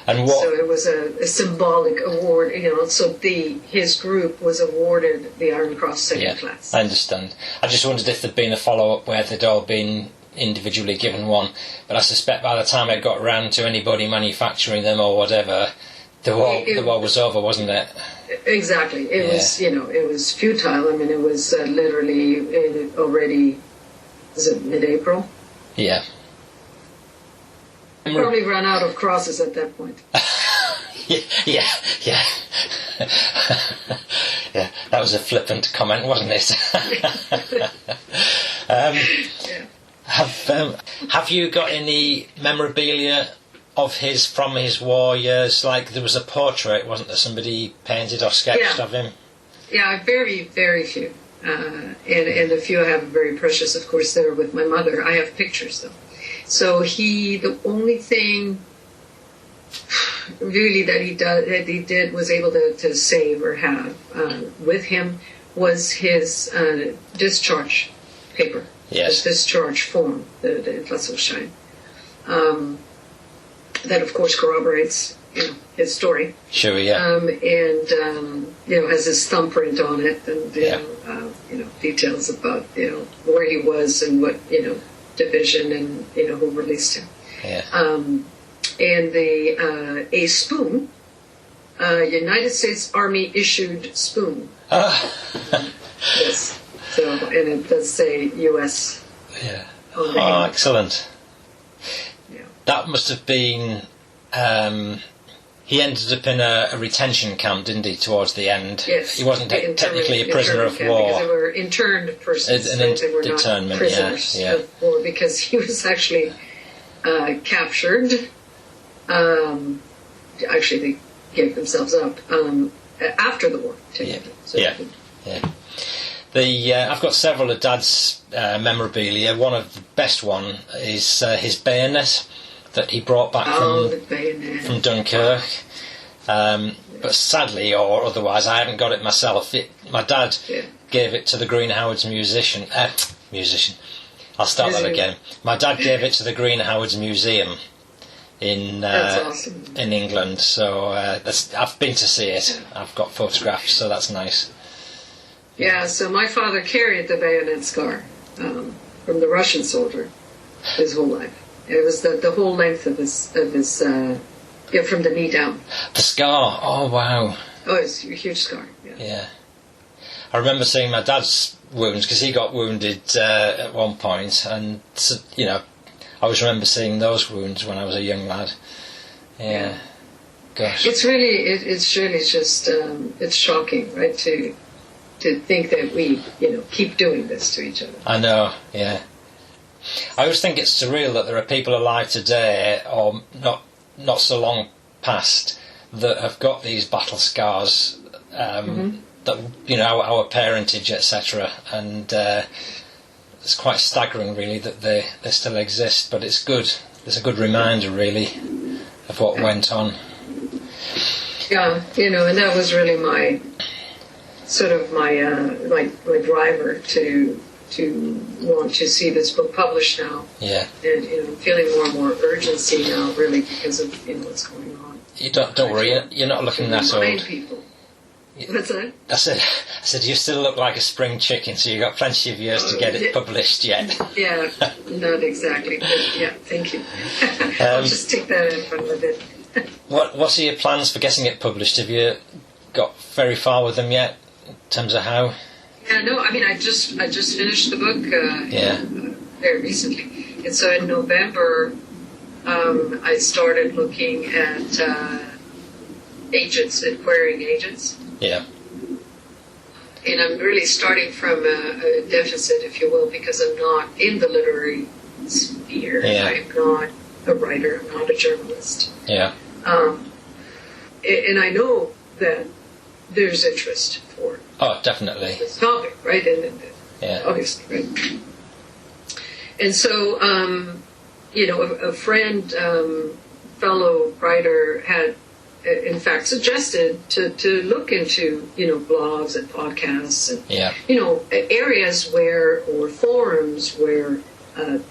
And So it was a symbolic award. So his group was awarded the Iron Cross second class. I understand. I just wondered if there'd been a follow-up where they'd all been individually given one, but I suspect by the time it got round to anybody manufacturing them or whatever, the war was over, wasn't it? Exactly. It was, it was futile. I mean, it was literally already, was it mid-April? Yeah. Probably run out of crosses at that point. Yeah. Yeah, that was a flippant comment, wasn't it? Have you got any memorabilia of from his war years? Like there was a portrait, wasn't there? Somebody painted or sketched of him? Yeah, very, very few. And the few I have are very precious, of course, they were with my mother. I have pictures, though. So the only thing really that he did was able to save or have with him was his discharge paper. Yes. The discharge form, the Entlassungsschein. That, of course, corroborates, his story. Sure, yeah. Has his thumbprint on it, and details about where he was and what division and who released him. Yeah. And a spoon, United States Army issued spoon. Yes. So, and it does say U.S. Yeah. on the hand. Excellent. Yeah. That must have been. He ended up in a retention camp, didn't he? Towards the end. Yes. He wasn't technically a prisoner of war. Because they were interned persons. They were not prisoners of war, because he was actually captured. Actually, they gave themselves up after the war. Technically. Yeah. I've got several of Dad's memorabilia. One of the best one is his bayonet that he brought back from Dunkirk. But sadly, or otherwise, I haven't got it myself. My dad gave it to the Green Howards musician. I'll start that again. My dad gave it to the Green Howards Museum in awesome. In England. So I've been to see it. I've got photographs, so that's nice. Yeah, so my father carried the bayonet scar from the Russian soldier his whole life. It was the whole length of his from the knee down. The scar. Oh wow. Oh, it's a huge scar. Yeah. I remember seeing my dad's wounds because he got wounded at one point, and I always remember seeing those wounds when I was a young lad. Yeah. Gosh. It's really just it's shocking, right? To think that we, keep doing this to each other. I know, yeah. I always think it's surreal that there are people alive today, or not so long past, that have got these battle scars, that our parentage, etc. And it's quite staggering, really, that they still exist. But it's good. It's a good reminder, really, of what went on. Yeah, and that was really my driver to want to see this book published now. Yeah. And feeling more and more urgency now, really, because of what's going on. You don't worry. You're not looking that old. People. What's that? I said you still look like a spring chicken, so you've got plenty of years to get it published yet. Yeah, not exactly. But yeah, thank you. I'll just take that in front of it. What are your plans for getting it published? Have you got very far with them yet, in terms of how? Yeah, no, I mean, I just finished the book very recently. And so in November, I started looking at agents and querying agents. Yeah. And I'm really starting from a deficit, if you will, because I'm not in the literary sphere. Yeah. I'm not a writer. I'm not a journalist. Yeah. And I know that there's interest for Definitely. this topic, right? And Yeah. obviously, right? And so, a friend, fellow writer had, in fact, suggested to look into, blogs and podcasts and, areas or forums where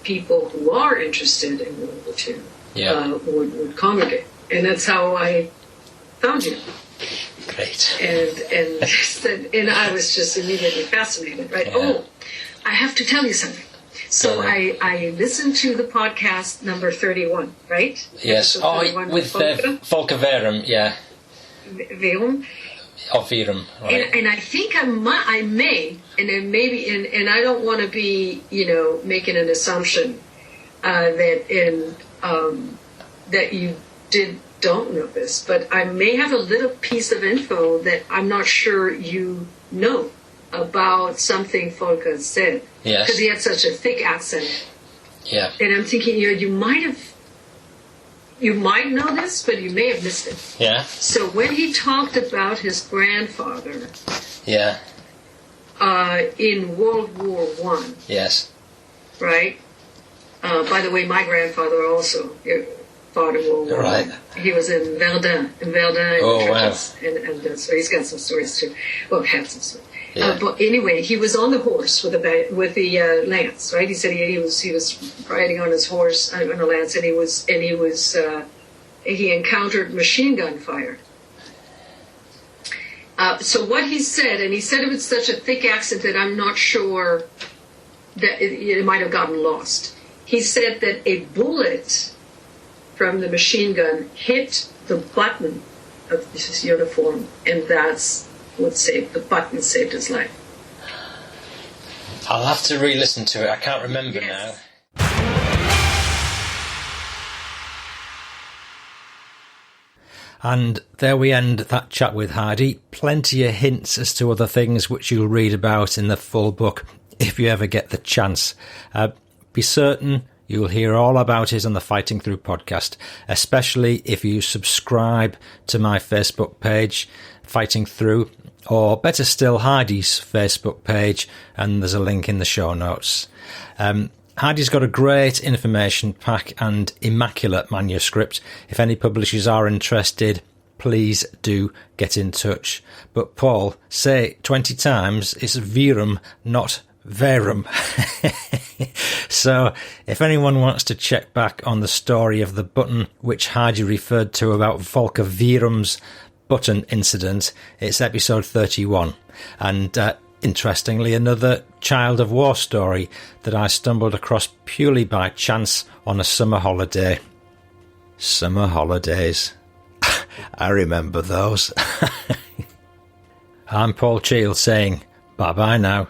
people who are interested in World War II would congregate. And that's how I found you. Great. And I was just immediately fascinated, right? Yeah. Oh, I have to tell you something. So I listened to the podcast number 31, right? Yes. Episode 31 With Volker Verum, yeah. Verum. Verum, right. And I think I may, and then maybe, and I don't want to be, making an assumption that you don't know this, but I may have a little piece of info that I'm not sure you know about something Volker said. Yes. Because he had such a thick accent. Yeah. And I'm thinking, you might know this, but you may have missed it. Yeah. So when he talked about his grandfather, Yeah. In World War I, Yes. right? By the way, my grandfather also fought in World War Right. I. He was in Verdun. Oh, wow. And so he's got some stories too. Well, had some stories. Yeah. But anyway, he was on the horse with the lance, right? He said he was riding on his horse on a lance, and he encountered machine gun fire. So what he said, and he said it with such a thick accent that I'm not sure that it might have gotten lost. He said that a bullet from the machine gun hit the button of his uniform, and the button saved his life. I'll have to re-listen to it. I can't remember now. And there we end that chat with Heidi. Plenty of hints as to other things which you'll read about in the full book if you ever get the chance. Be certain you'll hear all about it on the Fighting Through podcast, especially if you subscribe to my Facebook page, Fighting Through, or better still, Heidi's Facebook page, and there's a link in the show notes. Heidi's got a great information pack and immaculate manuscript. If any publishers are interested, please do get in touch. But Paul, say 20 times, it's Verum, not Verum. So if anyone wants to check back on the story of the button which Heidi referred to about Volker Verum's button incident, it's episode 31. And interestingly, another child of war story that I stumbled across purely by chance on a summer holiday. Summer holidays. I remember those. I'm Paul Cheall saying bye-bye now.